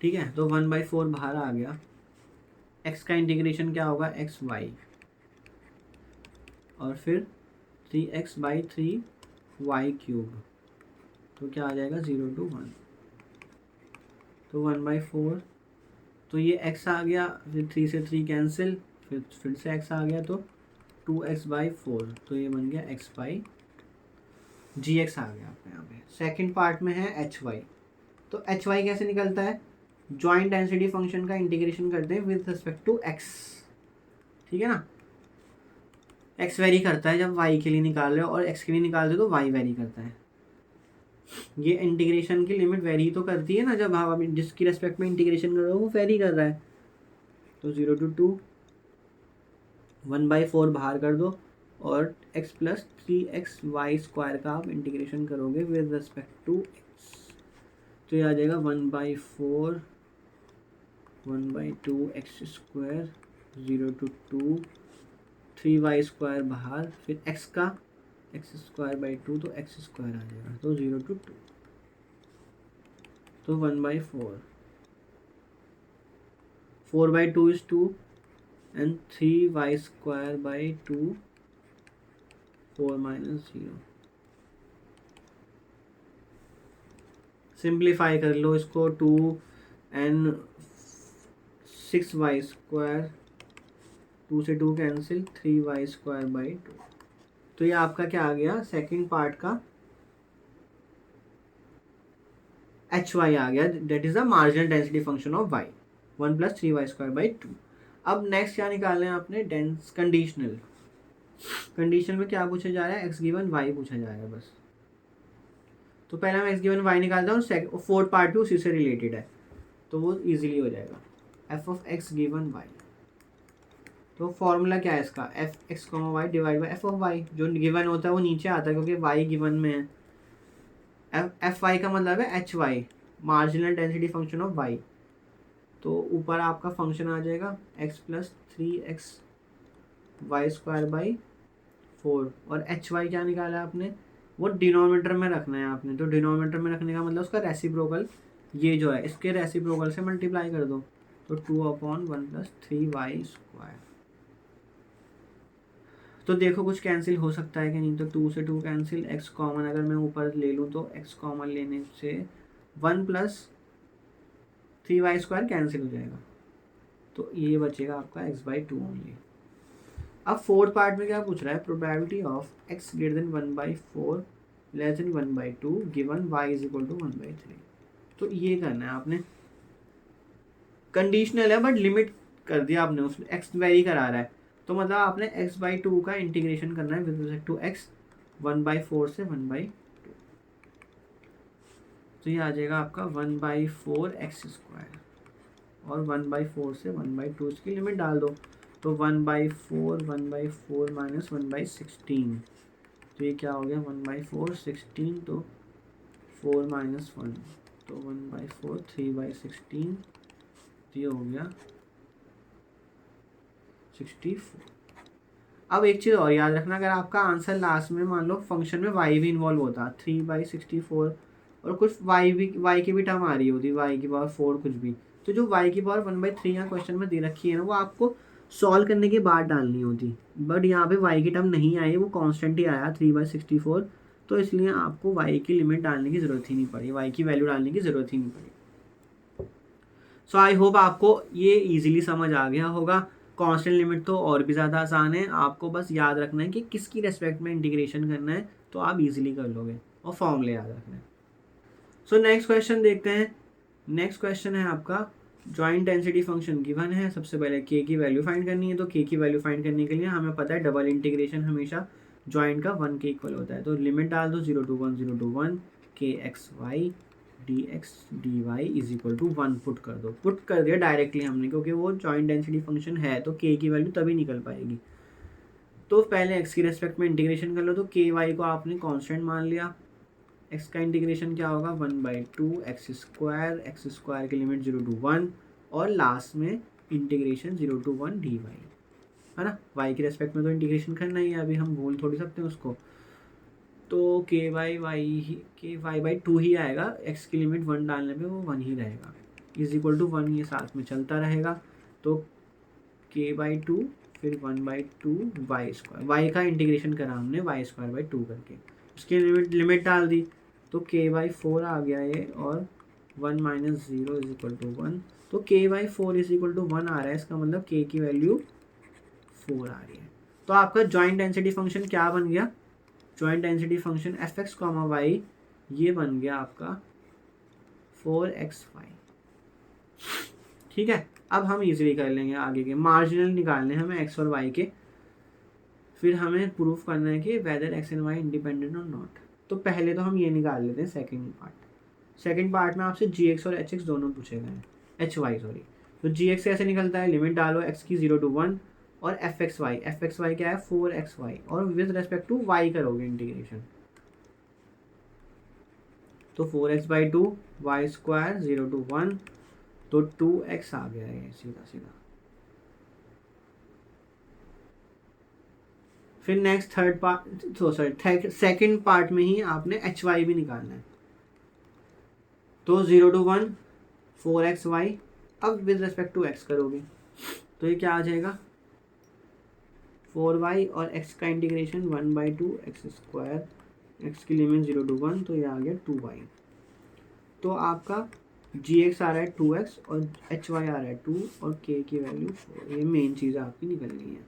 ठीक है। तो 1/4 बाहर आ गया, x का इंटीग्रेशन क्या होगा, xy, और फिर 3x/3y³, तो क्या आ जाएगा, 0 to 1, तो 1/4, तो ये x आ गया, फिर 3 से 3 कैंसिल, फिर से x आ गया, तो 2x/4, तो ये बन गया x/gx आ गया आपके यहाँ पे। सेकंड पार्ट में है hy, तो hy कैसे निकलता है, जॉइंट डेंसिटी फंक्शन का इंटीग्रेशन करते हैं विद रिस्पेक्ट टू x, ठीक है ना। x वेरी करता है जब y के लिए निकाल रहे हो, और x के लिए निकाल रहे हो तो y वेरी करता है। ये इंटीग्रेशन की लिमिट वेरी तो करती है ना, जब आप जिसकी रेस्पेक्ट में इंटीग्रेशन कर रहे हो वो वेरी कर रहा है। तो 0 to 2, 1/4 बाहर कर दो, और x प्लस 3xy² का आप इंटीग्रेशन करोगे विद रिस्पेक्ट टू x, तो ये आ जाएगा 1/4 1/2x², 0 to 2, 3y² बाहर, फिर x का x²/2, तो x² आ जाएगा, तो 0 to 2, तो 1/4, 4/2 is 2, and 3y²/2, 4 minus 0। Simplify कर लो इसको, 2 and 6y², 2 से 2 कैंसिल, 3y²/2, तो ये आपका क्या आ गया, सेकंड पार्ट का hy आ गया, that is the marginal density function of y, 1 + 3y²/2। अब नेक्स्ट क्या निकालना है आपने, डेंस कंडीशनल। कंडीशनल में क्या पूछा जा रहा है, x गिवन y पूछा जाएगा बस। तो पहले मैं x गिवन y निकालता हूँ, 4th पार्ट भी उसी से रिलेटेड है, तो वो इजीली हो जाएगा। f of x given y, तो फॉर्मूला क्या है इसका, f(x, y) divide by f of y, जो गिवन होता है वो नीचे आता है क्योंकि y गिवन में है। एफ वाई का मतलब है h Y, marginal density function of y, तो ऊपर आपका फंक्शन आ जाएगा x plus 3x y square by 4 और एच वाई क्या निकाला आपने, वो डिनोमिनेटर में रखना है आपने। तो डिनोमिनेटर में रखने का मतलब उसका रेसिप्रोकल ये जो है इसके रेसिप्रोकल से मल्टीप्लाई कर दो, तो 2/1 प्लस 3y स्क्वायर। तो देखो कुछ कैंसिल हो सकता है कि नहीं, तो 2 से 2 कैंसिल, x कॉमन अगर मैं ऊपर ले लूँ तो x कॉमन लेने से 1 प्लस 3y स्क्वायर कैंसिल हो जाएगा, तो ये बचेगा आपका x/2 ओनली। अब फोर्थ पार्ट में क्या पूछ रहा है, probability of x greater than 1/4 less than 1/2 given y is equal to 1/3। तो ये करना है आपने, कंडीशनल है बट लिमिट कर दिया आपने, उसमें x वेरी करा रहा है, तो मतलब आपने x/2 का इंटीग्रेशन करना है विद रिस्पेक्ट टू x 1/4 से 1/2। तो ये आ जाएगा आपका 1/4 x स्क्वायर और 1/4 से 1/2 इसकी लिमिट डाल दो, तो 1/4 माइनस 1/16, तो ये क्या हो गया 1/4 16, तो 4 माइनस 1, तो 1/4 3/16, तो ये हो गया 64। अब एक चीज़ और याद रखना, अगर आपका आंसर लास्ट में मान लो फंक्शन में y भी इन्वॉल्व होता 3/64 और कुछ y की भी टर्म आ रही होती y की पावर 4 कुछ भी, तो जो y की पावर 1/3 यहाँ क्वेश्चन में दे रखी है ना, वो आपको सॉल्व करने के बाद डालनी होती, बट यहाँ पे y की टर्म नहीं आई, वो कॉन्स्टेंट ही आया 3/64, तो इसलिए आपको y की लिमिट डालने की ज़रूरत ही नहीं पड़ी, y की वैल्यू डालने की ज़रूरत ही नहीं पड़ी। सो आई होप आपको ये ईजिली समझ आ गया होगा। कांस्टेंट लिमिट तो और भी ज़्यादा आसान है, आपको बस याद रखना है कि किसकी रेस्पेक्ट में इंटीग्रेशन करना है, तो आप इजीली कर लोगे, और फॉर्मूले याद रखना है। सो नेक्स्ट क्वेश्चन देखते हैं। नेक्स्ट क्वेश्चन है आपका जॉइंट डेंसिटी फंक्शन गिवन है, सबसे पहले k की वैल्यू फाइंड करनी है। तो k की वैल्यू फाइंड करने के लिए हमें पता है डबल इंटीग्रेशन हमेशा जॉइंट का 1 के इक्वल होता है, तो लिमिट डाल दो 0 to 1 kxy dx dy is equal to 1 put कर दो। पुट कर दिया डायरेक्टली हमने, क्योंकि वो जॉइंट डेंसिटी फंक्शन है तो k की वैल्यू तभी निकल पाएगी। तो पहले x की रेस्पेक्ट में इंटीग्रेशन कर लो, तो ky को आपने कांस्टेंट मान लिया, x का इंटीग्रेशन क्या होगा 1/2 x स्क्वायर की लिमिट 0 to 1 और लास्ट में इंटीग्रेशन 0 to 1 dy है ना। y की रेस्पेक्ट में तो इंटीग्रेशन करना ही है, अभी हम भूल थोड़ी सकते हैं उसको, तो ky/2 ही आएगा, x की लिमिट 1 डालने पे वो 1 ही रहेगा, इज इक्वल टू 1, ये साथ में चलता रहेगा, तो k/2 फिर 1/2 y स्क्वायर, y का इंटीग्रेशन करा हमने y²/2 करके, उसकी लिमिट डाल दी, तो k/4 आ गया ये, और 1 माइनस 0 इज इक्वल टू 1, तो k/4 इज इक्वल टू 1 आ रहा है, इसका मतलब k की वैल्यू 4 आ रही है। तो आपका जॉइंट डेंसिटी फंक्शन क्या बन गया, joint density function fx, y ये बन गया आपका 4xy। ठीक है, अब हम इजीली कर लेंगे आगे के, मार्जिनल निकालने हैं हमें x और y के, फिर हमें प्रूफ करना है कि whether x and y independent और नॉट। तो पहले तो हम ये निकाल लेते हैं सेकंड पार्ट में आपसे gx और hx दोनों पूछे गए हैं, hy सॉरी। तो gx कैसे निकलता है, लिमिट डालो x की 0 to 1 और fxy क्या है 4xy, और विद रेस्पेक्ट टू y करोगे इंटीग्रेशन, तो 4x/2 y² 0 to 1, तो 2x आ गया है सीधा सीधा। फिर नेक्स्ट सेकंड पार्ट में ही आपने hy भी निकालना है, तो 0 to 1 4xy, अब विद रेस्पेक्ट टू x करोगे, तो ये क्या आ जाएगा 4y और x का इंटीग्रेशन 1/2 x², x की लिमिट 0 to 1, तो ये आ गया 2y। तो आपका gx आ रहा है 2x और hy आ रहा है 2 और k की वैल्यू 4, ये मेन चीज़ आपकी निकलनी है।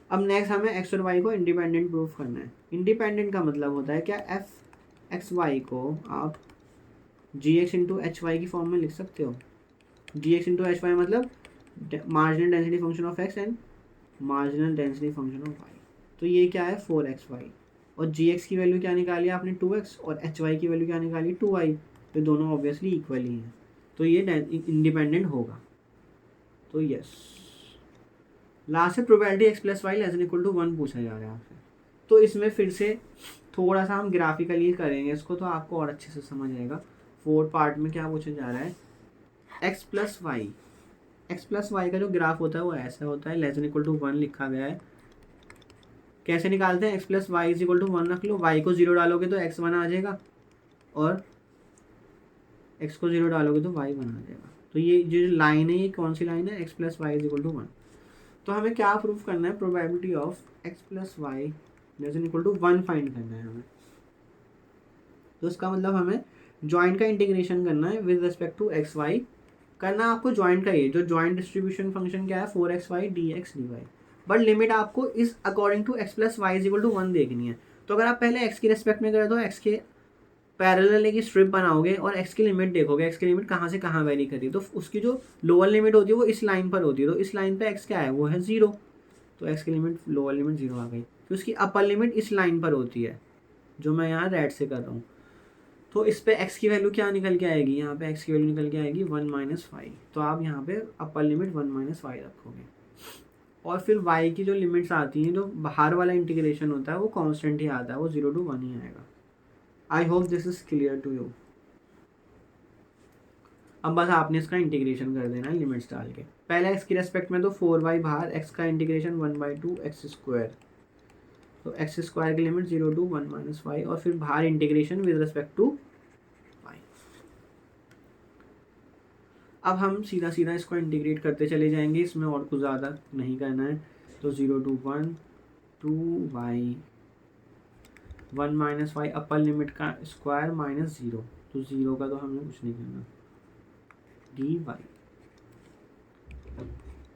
अब नेक्स्ट हमें x और y को इंडिपेंडेंट प्रूफ करना है। इंडिपेंडेंट का मतलब होता है क्या, fxy को आप gx इंटू hy की फॉर्म में लिख सकते हो। gx इंटू hy मतलब marginal density function of x and marginal density function of y। तो ये क्या है 4xy, और gx की वैल्यू क्या निकाली आपने 2x, और hy की वैल्यू क्या निकाली 2y, तो दोनों ऑब्वियसली इक्वल ही हैं, तो ये इंडिपेंडेंट होगा। तो यस, लास्ट में probability x plus y less than equal to 1 पूछा जा रहा है आपसे, तो इसमें फिर से थोड़ा सा हम ग्राफिकली करेंगे इसको, तो आपको और अच्छे से समझ आएगा। फोर्थ पार्ट में क्या पूछा जा रहा है, x plus y x plus y का जो ग्राफ होता है वो ऐसा होता है, लेस देन इक्वल टू 1 लिखा गया है। कैसे निकालते हैं, x plus y is equal to 1 रख लो, वाई को 0 डालोगे तो x 1 आ जाएगा और x को 0 डालोगे तो y 1 आ जाएगा। तो ये जो लाइन है ये कौन सी लाइन है, x plus y is equal to 1। तो हमें क्या प्रूव करना है, probability of x plus y less than equal to 1 find करना है हमें। तो इसका मतलब हमें जॉइंट का इंटीग्रेशन करना है with respect to x y. करना आपको जॉइंट का ये जो जॉइंट डिस्ट्रीब्यूशन फंक्शन क्या है 4xy dx dy, but limit आपको इस according to x plus y is equal to 1 देखनी है। तो अगर आप पहले x की रेस्पेक्ट में करें तो x के पैरेलल एक स्ट्रिप बनाओगे और x की लिमिट देखोगे, x की लिमिट कहाँ से कहाँ वेरी कर रही है, तो उसकी जो लोअर लिमिट होती है वो इस लाइन पर होती है। तो इस लाइन पे x क्या है, वो है 0, तो x की लिमिट लोअर लिमिट 0 आ गई। तो उसकी अपर लिमिट इस लाइन पर होती है जो मैं यहाँ रेड से कर रहा हूँ। तो इस पे x की वैल्यू क्या निकल के आएगी, यहाँ पे x की वैल्यू निकल के आएगी 1 माइनस 5। तो आप यहाँ पे अपर लिमिट 1 माइनस 5 रखोगे और फिर y की जो लिमिट्स आती हैं, जो बाहर वाला इंटीग्रेशन होता है वो कांस्टेंट ही आता है, वो 0 to 1 ही आएगा। I hope this is clear to you. अब बस आपने इसका इंटीग्रेशन कर देना है लिमिट्स डाल के। पहले x की रेस्पेक्ट में तो 4y बाहर, x का इंटीग्रेशन 1/2 x स्क्वायर, तो एक्स स्क्वायर की लिमिट 0 to 1 माइनस 5 और फिर बाहर integration with respect to y। अब हम सीधा सीधा इसको इंटीग्रेट करते चले जाएंगे, इसमें और कुछ ज़्यादा नहीं करना है। तो 0 to 1 2y 1 minus 5 upper limit का स्क्वायर माइनस 0, तो 0 का तो हमने कुछ नहीं करना, dy।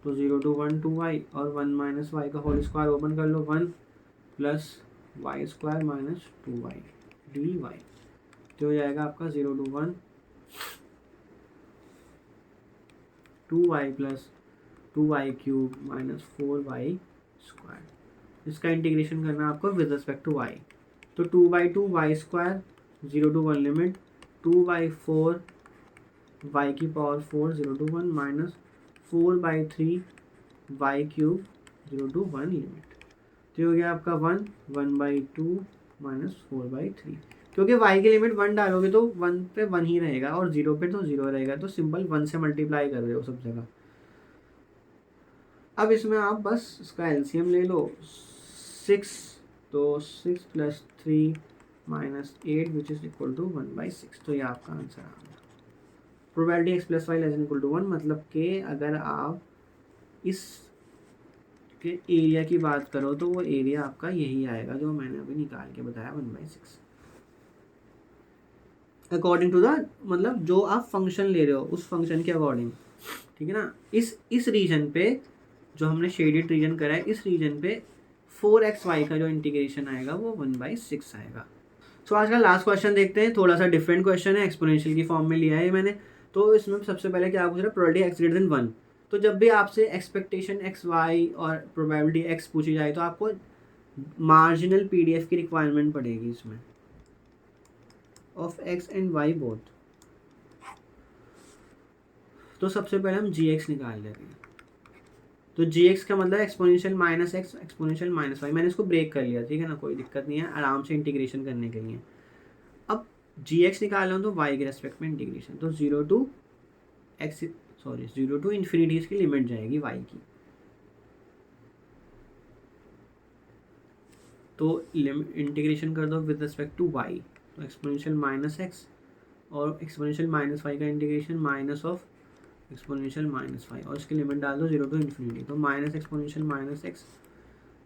तो 0 to 1 2y और 1 माइनस y का होल स्क्वायर ओपन कर लो, 1 plus y square minus 2y dy। तो हो जाएगा आपका 0 to 1 2y plus 2y cube minus 4y square. इसका इंटीग्रेशन करना है आपको विद रिस्पेक्ट टू y। तो 2/2 y square 0 to 1 limit 2/4 y की power 4 0 to 1 minus 4/3 y cube 0 to 1 limit. तो हो गया आपका 1/2 माइनस 4/3। क्योंकि y की लिमिट 1 डालोगे तो 1 पे 1 ही रहेगा और 0 पे तो 0 रहेगा, तो सिंपल 1 से मल्टीप्लाई कर रहे हो सब जगह। अब इसमें आप बस इसका एलसीएम ले लो, 6, तो 6 plus 3 minus 8 which is equal to 1/6। तो ये आपका आंसर आ गया। Probability x plus y less than equal to 1, मतलब कि अगर आप इस के एरिया की बात करो तो वो एरिया आपका यही आएगा जो मैंने अभी निकाल के बताया 1/6। अकॉर्डिंग टू द, मतलब जो आप फंक्शन ले रहे हो उस फंक्शन के अकॉर्डिंग, ठीक है ना। इस रीजन पे जो हमने शेडेड रीजन करा है, इस रीजन पे 4xy का जो इंटीग्रेशन आएगा वो 1/6 आएगा। सो आज का लास्ट क्वेश्चन देखते हैं, थोड़ा सा डिफरेंट क्वेश्चन है, एक्सपोनेंशियल की फॉर्म में लिया है मैंने। तो इसमें सबसे पहले क्या पूछ रहा है, प्रोबेबिलिटी एक्स ग्रेटर देन 1। तो जब भी आपसे एक्सपेक्टेशन एक्स वाई और प्रोबेबिलिटी एक्स पूछी जाए तो आपको मार्जिनल पीडीएफ की रिक्वायरमेंट पड़ेगी इसमें, of x and y both. तो सबसे पहले हम जी एक्स निकाल लेते हैं। तो जी एक्स का मतलब exponential minus x exponential minus y. मैंने इसको ब्रेक कर लिया, ठीक है ना, कोई दिक्कत नहीं है, आराम से इंटीग्रेशन करने के लिए। अब जी एक्स निकाल रहा हूँ तो वाई के रेस्पेक्ट में इंटीग्रेशन, तो 0 to इन्फिनिटी इसकी लिमिट जाएगी वाई की। तो इंटीग्रेशन कर दो विद रिस्पेक्ट टू वाई, तो एक्सपोनेंशियल माइनस एक्स और एक्सपोनेंशियल माइनस वाई का integration minus of exponential minus y, और इसकी लिमिट डाल दो 0 to इन्फिनिटी। तो minus exponential minus x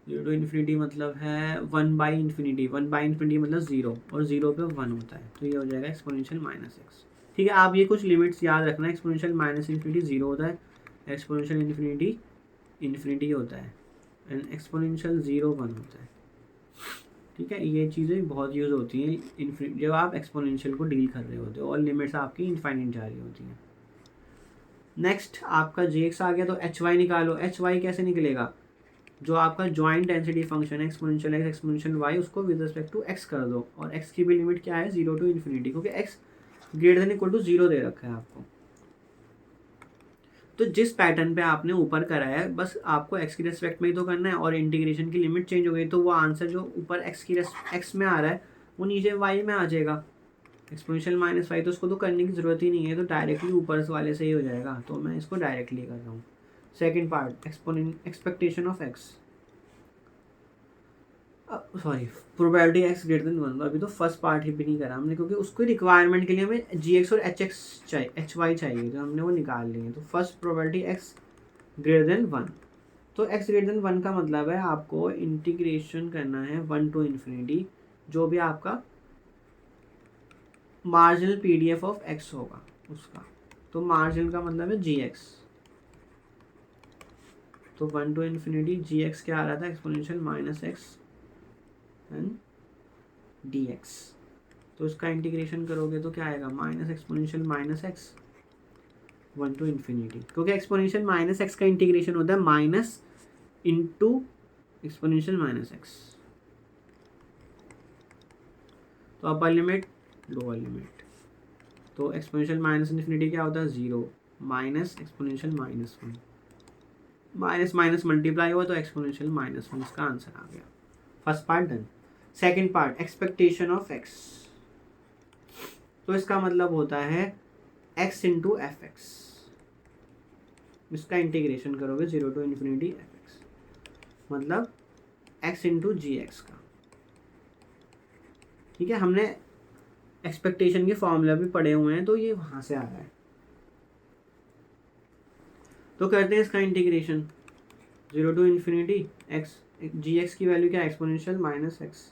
0 to infinity मतलब है 1/इन्फिनिटी, 1/इन्फिनिटी मतलब 0 और 0 पे 1 होता है, तो ये हो जाएगा एक्सपोनेंशियल माइनस एक्स। ठीक है, आप ये कुछ लिमिट्स याद रखना, एक्सपोनेंशियल माइनस इन्फिनिटी 0 होता है, एक्सपोनेंशियल इन्फिनिटी इन्फिनिटी होता है एंड एक्सपोनेंशियल 0 1 होता है। ठीक है, ये चीज़ें बहुत यूज़ होती हैं जब आप एक्सपोनेंशियल को डील कर रहे होते हो और लिमिट्स आपकी इनफाइनाइट जा रही होती हैं। नेक्स्ट आपका जी एक्स आ गया, तो एच वाई निकालो। एच वाई कैसे निकलेगा, जो आपका जॉइंट डेंसिटी फंक्शन है एक्सपोनेंशियल एक्स एक्सपोनेंशियल वाई, उसको विद रिस्पेक्ट टू एक्स कर दो और एक्स की भी लिमिट क्या है 0 to इन्फिनिटी, क्योंकि x greater than equal to 0 दे रखा है आपको। तो जिस पैटर्न पे आपने ऊपर करा है बस आपको एक्स की रेस्पेक्ट में ही तो करना है, और इंटीग्रेशन की लिमिट चेंज हो गई तो वो आंसर जो ऊपर एक्स में आ रहा है वो नीचे वाई में आ जाएगा। एक्सपोनेंशियल -y तो उसको तो करने की ज़रूरत ही नहीं है, तो डायरेक्टली ऊपर वाले से ही हो जाएगा, तो मैं इसको डायरेक्टली कर रहा हूँ। Second part expectation of x, sorry probability x greater then 1। अभी तो फर्स्ट पार्ट ही भी नहीं करा हमने, क्योंकि उसको रिक्वायरमेंट के लिए हमें gx और hx चाहिए, hy चाहिए, तो हमने वो निकाल लिए। तो first probability x greater then 1, तो x ग्रेटर देन 1 का मतलब है आपको इंटीग्रेशन करना है 1 to इन्फिनिटी जो भी आपका मार्जिनल PDF ऑफ x होगा उसका। तो मार्जिनल का मतलब है gx, तो 1 to इन्फिनिटी gx क्या आ रहा था, एक्सपोनेंशियल -x एंड dx। तो इसका इंटीग्रेशन करोगे तो क्या आएगा, minus exponential -x 1 to infinity, क्योंकि एक्सपोनेंशियल -x का इंटीग्रेशन होता है माइनस इंटू एक्सपोनेंशियल -x। तो अपर लिमिट लोअर लिमिट, तो एक्सपोनेंशियल -इन्फिनिटी क्या होता है, 0 minus exponential -1, minus minus multiply हुआ तो एक्सपोनेंशियल -1, इसका आंसर आ गया। First part done. Second part expectation of x, तो इसका मतलब होता है x इंटू एफ एक्स, इसका इंटीग्रेशन करोगे 0 to इन्फिनिटी fx, मतलब x इंटू जी एक्स का। ठीक है, हमने एक्सपेक्टेशन के फॉर्मूला भी पढ़े हुए हैं, तो ये वहां से आ रहा है। तो करते हैं इसका integration 0 to infinity x, g x की वैल्यू क्या है, एक्सपोनेंशियल -x।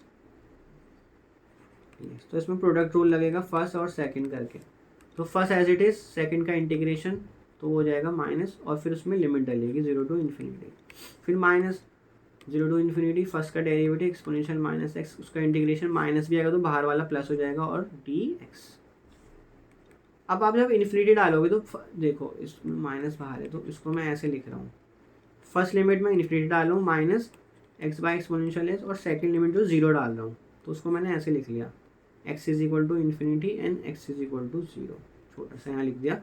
तो इसमें प्रोडक्ट रूल लगेगा फर्स्ट और सेकंड करके, तो first as it is, second का इंटीग्रेशन तो हो जाएगा माइनस, और फिर उसमें लिमिट डलेगी 0 to इन्फिनिटी, फिर -0 to इन्फिनिटी, फर्स्ट का डेरिवेटिव एक्सपोनेंशियल -x, उसका इंटीग्रेशन माइनस भी आएगा तो बाहर वाला प्लस हो जाएगा, और dx। अब आप जब इन्फिनिटी डालोगे तो देखो इसमें माइनस बाहर है, तो इसको मैं ऐसे लिख रहा हूँ, फर्स्ट लिमिट में इन्फिनिटी डाल रहा हूँ -x बाई एक्सपोनेंशियल s, और सेकंड लिमिट जो 0 डाल रहा हूँ, तो उसको मैंने ऐसे लिख लिया, x is equal to infinity and x is equal to 0, छोटा सा यहाँ लिख दिया।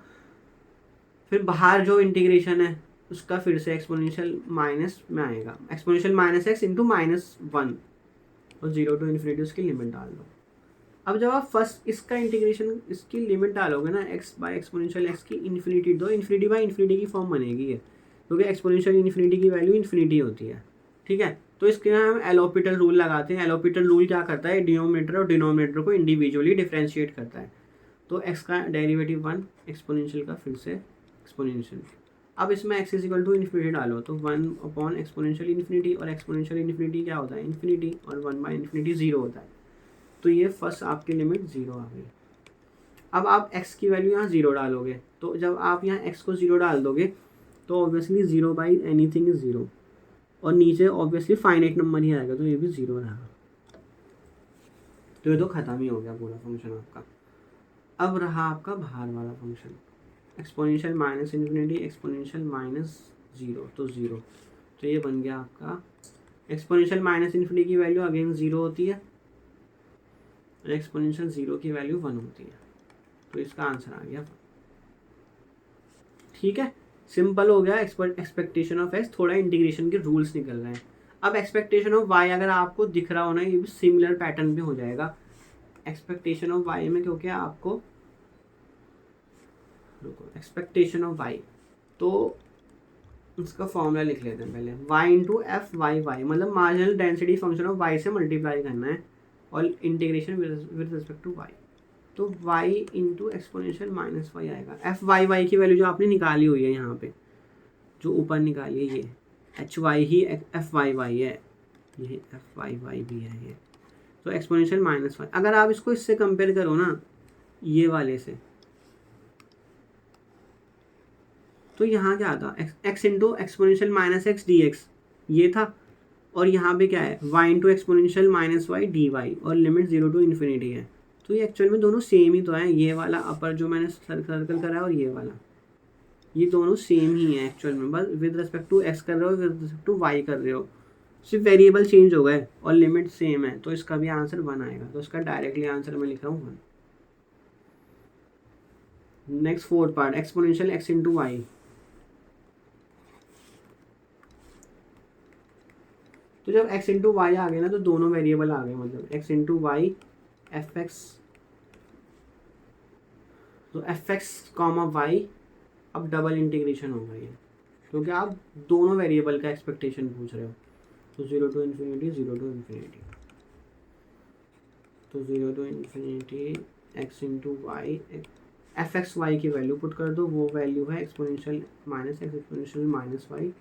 फिर बाहर जो इंटीग्रेशन है उसका फिर से एक्सपोनेंशियल माइनस में आएगा, एक्सपोनेंशियल -x इंटू -1, और 0 to इन्फिनिटी उसकी लिमिट डाल दो। अब जब आप फर्स्ट इसका इंटीग्रेशन, इसकी लिमिट डालोगे ना, x बाई एक्सपोनेंशियल x की इन्फिनिटी दो, इन्फिनिटी बाई इन्फिनिटी की फॉर्म बनेगी है, क्योंकि एक्सपोनेंशियल इन्फिनिटी की वैल्यू इन्फिनिटी होती है। ठीक है, तो इसके लिए हम एलोपिटल रूल लगाते हैं। एलोपिटल रूल क्या करता है, डिनोमिनेटर और डिनोमिनेटर को इंडिविजुअली डिफरेंशिएट करता है। तो x का डेरिवेटिव 1, एक्सपोनेंशियल का फिर से एक्सपोनेंशियल। अब इसमें x is equal to infinity डालो, तो 1 अपॉन एक्सपोनेंशियल इन्फिनिटी, और एक्सपोनेंशियल इन्फिनिटी क्या होता है, इन्फिनिटी, और 1 बाई इन्फिनिटी 0 होता है। तो ये फर्स्ट आपकी लिमिट 0 आ गई। अब आप x की वैल्यू यहाँ 0 डालोगे, तो जब आप यहाँ x को 0 डाल दोगे तो ऑब्वियसली 0 बाई एनीथिंग इज 0, और नीचे ऑब्वियसली फाइनाइट नंबर ही आएगा, तो ये भी 0 रहा। तो ये तो ख़त्म ही हो गया पूरा फंक्शन आपका। अब रहा आपका बाहर वाला फंक्शन, एक्सपोनेंशियल -इन्फिनिटी एक्सपोनेंशियल -0, तो 0, तो ये बन गया आपका एक्सपोनेंशियल -इन्फिनिटी की वैल्यू अगेन 0 होती है, और एक्सपोनेंशियल 0 की वैल्यू 1 होती है, तो इसका आंसर आ गया। ठीक है, सिंपल हो गया। एक्सपेक्टेशन ऑफ x, थोड़ा इंटीग्रेशन के रूल्स निकल रहे हैं। अब एक्सपेक्टेशन ऑफ y अगर आपको दिख रहा हो ना, ये भी सिमिलर पैटर्न पे हो जाएगा। एक्सपेक्टेशन ऑफ y में क्योंकि आपको, रुको, एक्सपेक्टेशन ऑफ y, तो इसका फॉर्मूला लिख लेते हैं पहले, y into F Y Y, मतलब marginal density function of y से मल्टीप्लाई करना है, और integration with respect to y, तो y इंटू एक्सपोनेंशियल -y आएगा। एफ वाई वाई की वैल्यू जो आपने निकाली हुई है यहाँ पे, जो ऊपर निकाली है, ये एच वाई ही एफ वाई वाई है, ये एफ वाई वाई भी है ये, तो एक्सपोनेंशियल -y। अगर आप इसको इससे कंपेयर करो ना, ये वाले से, तो यहाँ क्या था, x into exponential -x dx ये था, और यहाँ पे क्या है, y into exponential -y dy, और लिमिट 0 to इन्फिनिटी है। तो ये एक्चुअल में दोनों सेम ही तो है, ये वाला अपर जो मैंने सर्कल करा है, और ये वाला, ये दोनों सेम ही है एक्चुअल में, बस विद रिस्पेक्ट टू x कर रहे हो, विद रिस्पेक्ट टू y कर रहे हो, सिर्फ वेरिएबल चेंज हो गए और लिमिट सेम है, तो इसका भी आंसर 1 आएगा। तो इसका डायरेक्टली आंसर मैं लिख रहा हूँ 1। Next fourth part, exponential x into y. तो जब x इंटू वाई आ गए ना, तो दोनों वेरिएबल आ गए, मतलब x into y f x तो एफ एक्स कॉमा वाई अब डबल इंटीग्रेशन हो गई है क्योंकि आप दोनों वेरिएबल का एक्सपेक्टेशन पूछ रहे हो। तो 0 to infinity 0 to infinity, तो 0 to infinity x into y, f x y की वैल्यू पुट कर दो, वो वैल्यू है exponential minus x exponential minus Y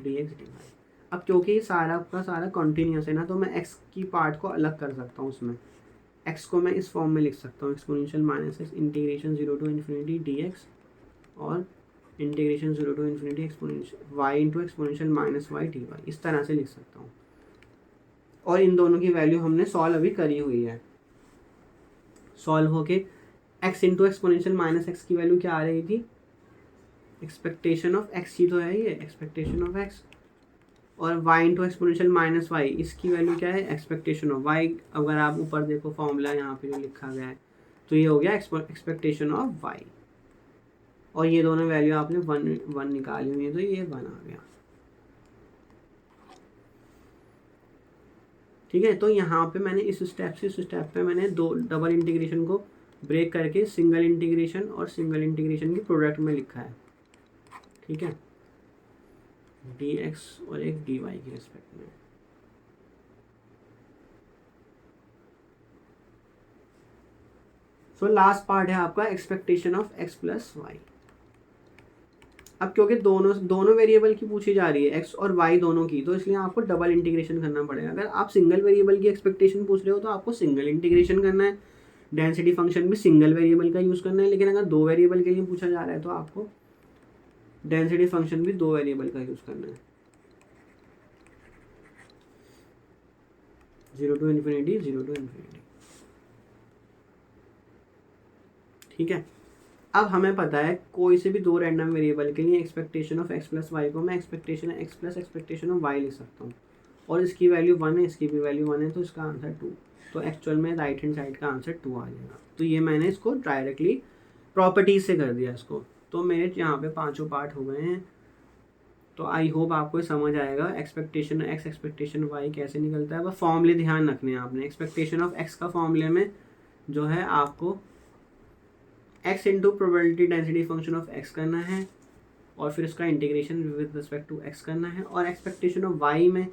d x d y. अब क्योंकि सारा का सारा कॉन्टीन्यूस है ना, तो मैं x की पार्ट को अलग कर सकता हूँ। उसमें x को मैं इस फॉर्म में लिख सकता हूँ, exponential minus X integration 0 to infinity D X और integration 0 to infinity exponential Y into exponential minus Y D Y, इस तरह से लिख सकता हूँ। और इन दोनों की वैल्यू हमने सॉल्व अभी करी हुई है। सॉल्व होके x into exponential minus x की वैल्यू क्या आ रही थी, एक्सपेक्टेशन ऑफ x ही तो है ये, एक्सपेक्टेशन ऑफ x, और y into exponential minus y, इसकी वैल्यू क्या है, एक्सपेक्टेशन ऑफ y। अगर आप ऊपर देखो फॉर्मूला यहाँ पे जो लिखा गया है, तो ये हो गया एक्सपेक्टेशन ऑफ y, और ये दोनों वैल्यू आपने वन निकाली हुई है, तो ये 1 आ गया। ठीक है, तो यहाँ पे मैंने इस स्टेप से इस स्टेप पे मैंने दो डबल इंटीग्रेशन को ब्रेक करके सिंगल इंटीग्रेशन और सिंगल इंटीग्रेशन की प्रोडक्ट में लिखा है। ठीक है, डी एक्स और एक डी वाई के रिस्पेक्ट में। सो लास्ट पार्ट है आपका expectation of x plus y. अब क्योंकि दोनों वेरिएबल की पूछी जा रही है, एक्स और वाई दोनों की, तो इसलिए आपको डबल इंटीग्रेशन करना पड़ेगा। अगर आप सिंगल वेरिएबल की एक्सपेक्टेशन पूछ रहे हो तो आपको सिंगल इंटीग्रेशन करना है, डेंसिटी फंक्शन भी सिंगल वेरिएबल का यूज़ करना है। लेकिन अगर दो वेरिएबल के लिए पूछा जा रहा है तो आपको डेंसिटी फंक्शन भी दो वेरिएबल का यूज़ करना है। 0 to infinity 0 to infinity। ठीक है, अब हमें पता है कोई से भी दो रैंडम वेरिएबल के लिए expectation of x plus y को मैं expectation x plus expectation of y लिख सकता हूँ, और इसकी वैल्यू 1 है, इसकी भी वैल्यू 1 है, तो इसका आंसर 2। तो एक्चुअल में राइट हैंड साइड का आंसर 2 आ जाएगा। तो ये मैंने इसको डायरेक्टली प्रॉपर्टीज से कर दिया इसको। तो मेरे यहाँ पे पाँचों पार्ट हो गए हैं। तो आई होप आपको समझ आएगा एक्सपेक्टेशन एक्स एक्सपेक्टेशन वाई कैसे निकलता है। बस फॉर्मूले ध्यान रखने हैं आपने। एक्सपेक्टेशन ऑफ एक्स का फॉर्मूले में जो है आपको x into probability density function of x करना है, और फिर उसका integration with respect to x करना है, और एक्सपेक्टेशन ऑफ y में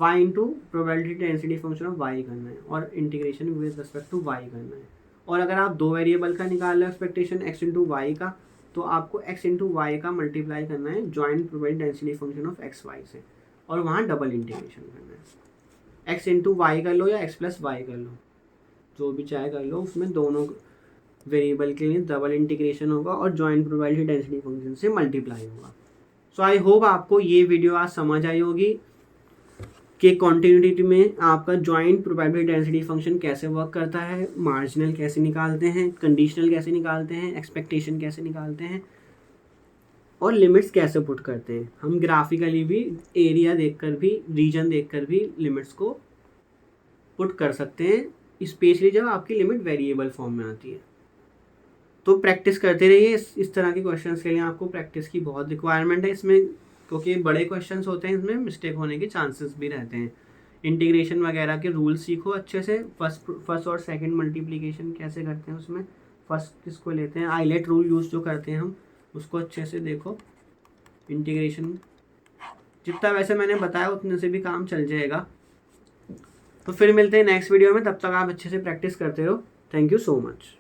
y into probability density function of y करना है, और integration with respect to y करना है। और अगर आप दो वेरिएबल का निकाल रहे हो एक्सपेक्टेशन x इंटू वाई का, तो आपको x इंटू वाई का मल्टीप्लाई करना है joint probability density function of x y से, और वहाँ डबल इंटीग्रेशन करना है। x इंटू वाई कर लो या x प्लस वाई कर लो, जो भी चाहे कर लो, उसमें दोनों वेरिएबल के लिए डबल इंटीग्रेशन होगा और जॉइंट प्रोबेबिलिटी डेंसिटी फंक्शन से मल्टीप्लाई होगा। सो आई होप आपको ये वीडियो आज समझ आई होगी कि कॉन्टिन्यूटी में आपका जॉइंट प्रोबेबिलिटी डेंसिटी फंक्शन कैसे वर्क करता है, मार्जिनल कैसे निकालते हैं, कंडीशनल कैसे निकालते हैं, एक्सपेक्टेशन कैसे निकालते हैं, और लिमिट्स कैसे पुट करते हैं। हम ग्राफिकली भी एरिया देखकर भी, रीजन देखकर भी लिमिट्स को पुट कर सकते हैं, स्पेशली जब आपकी लिमिट वेरिएबल फॉर्म में आती है। तो प्रैक्टिस करते रहिए। इस तरह के क्वेश्चंस के लिए आपको प्रैक्टिस की बहुत रिक्वायरमेंट है इसमें, क्योंकि बड़े क्वेश्चंस होते हैं, इसमें मिस्टेक होने के चांसेस भी रहते हैं। इंटीग्रेशन वगैरह के रूल्स सीखो अच्छे से। फर्स्ट और सेकंड मल्टीप्लिकेशन कैसे करते हैं, उसमें फर्स्ट किसको लेते हैं, आइलेट रूल यूज़ जो करते हैं हम, उसको अच्छे से देखो। इंटीग्रेशन जितना वैसे मैंने बताया उतने से भी काम चल जाएगा। तो फिर मिलते हैं नेक्स्ट वीडियो में, तब तक आप अच्छे से प्रैक्टिस करते रहो। Thank you so much.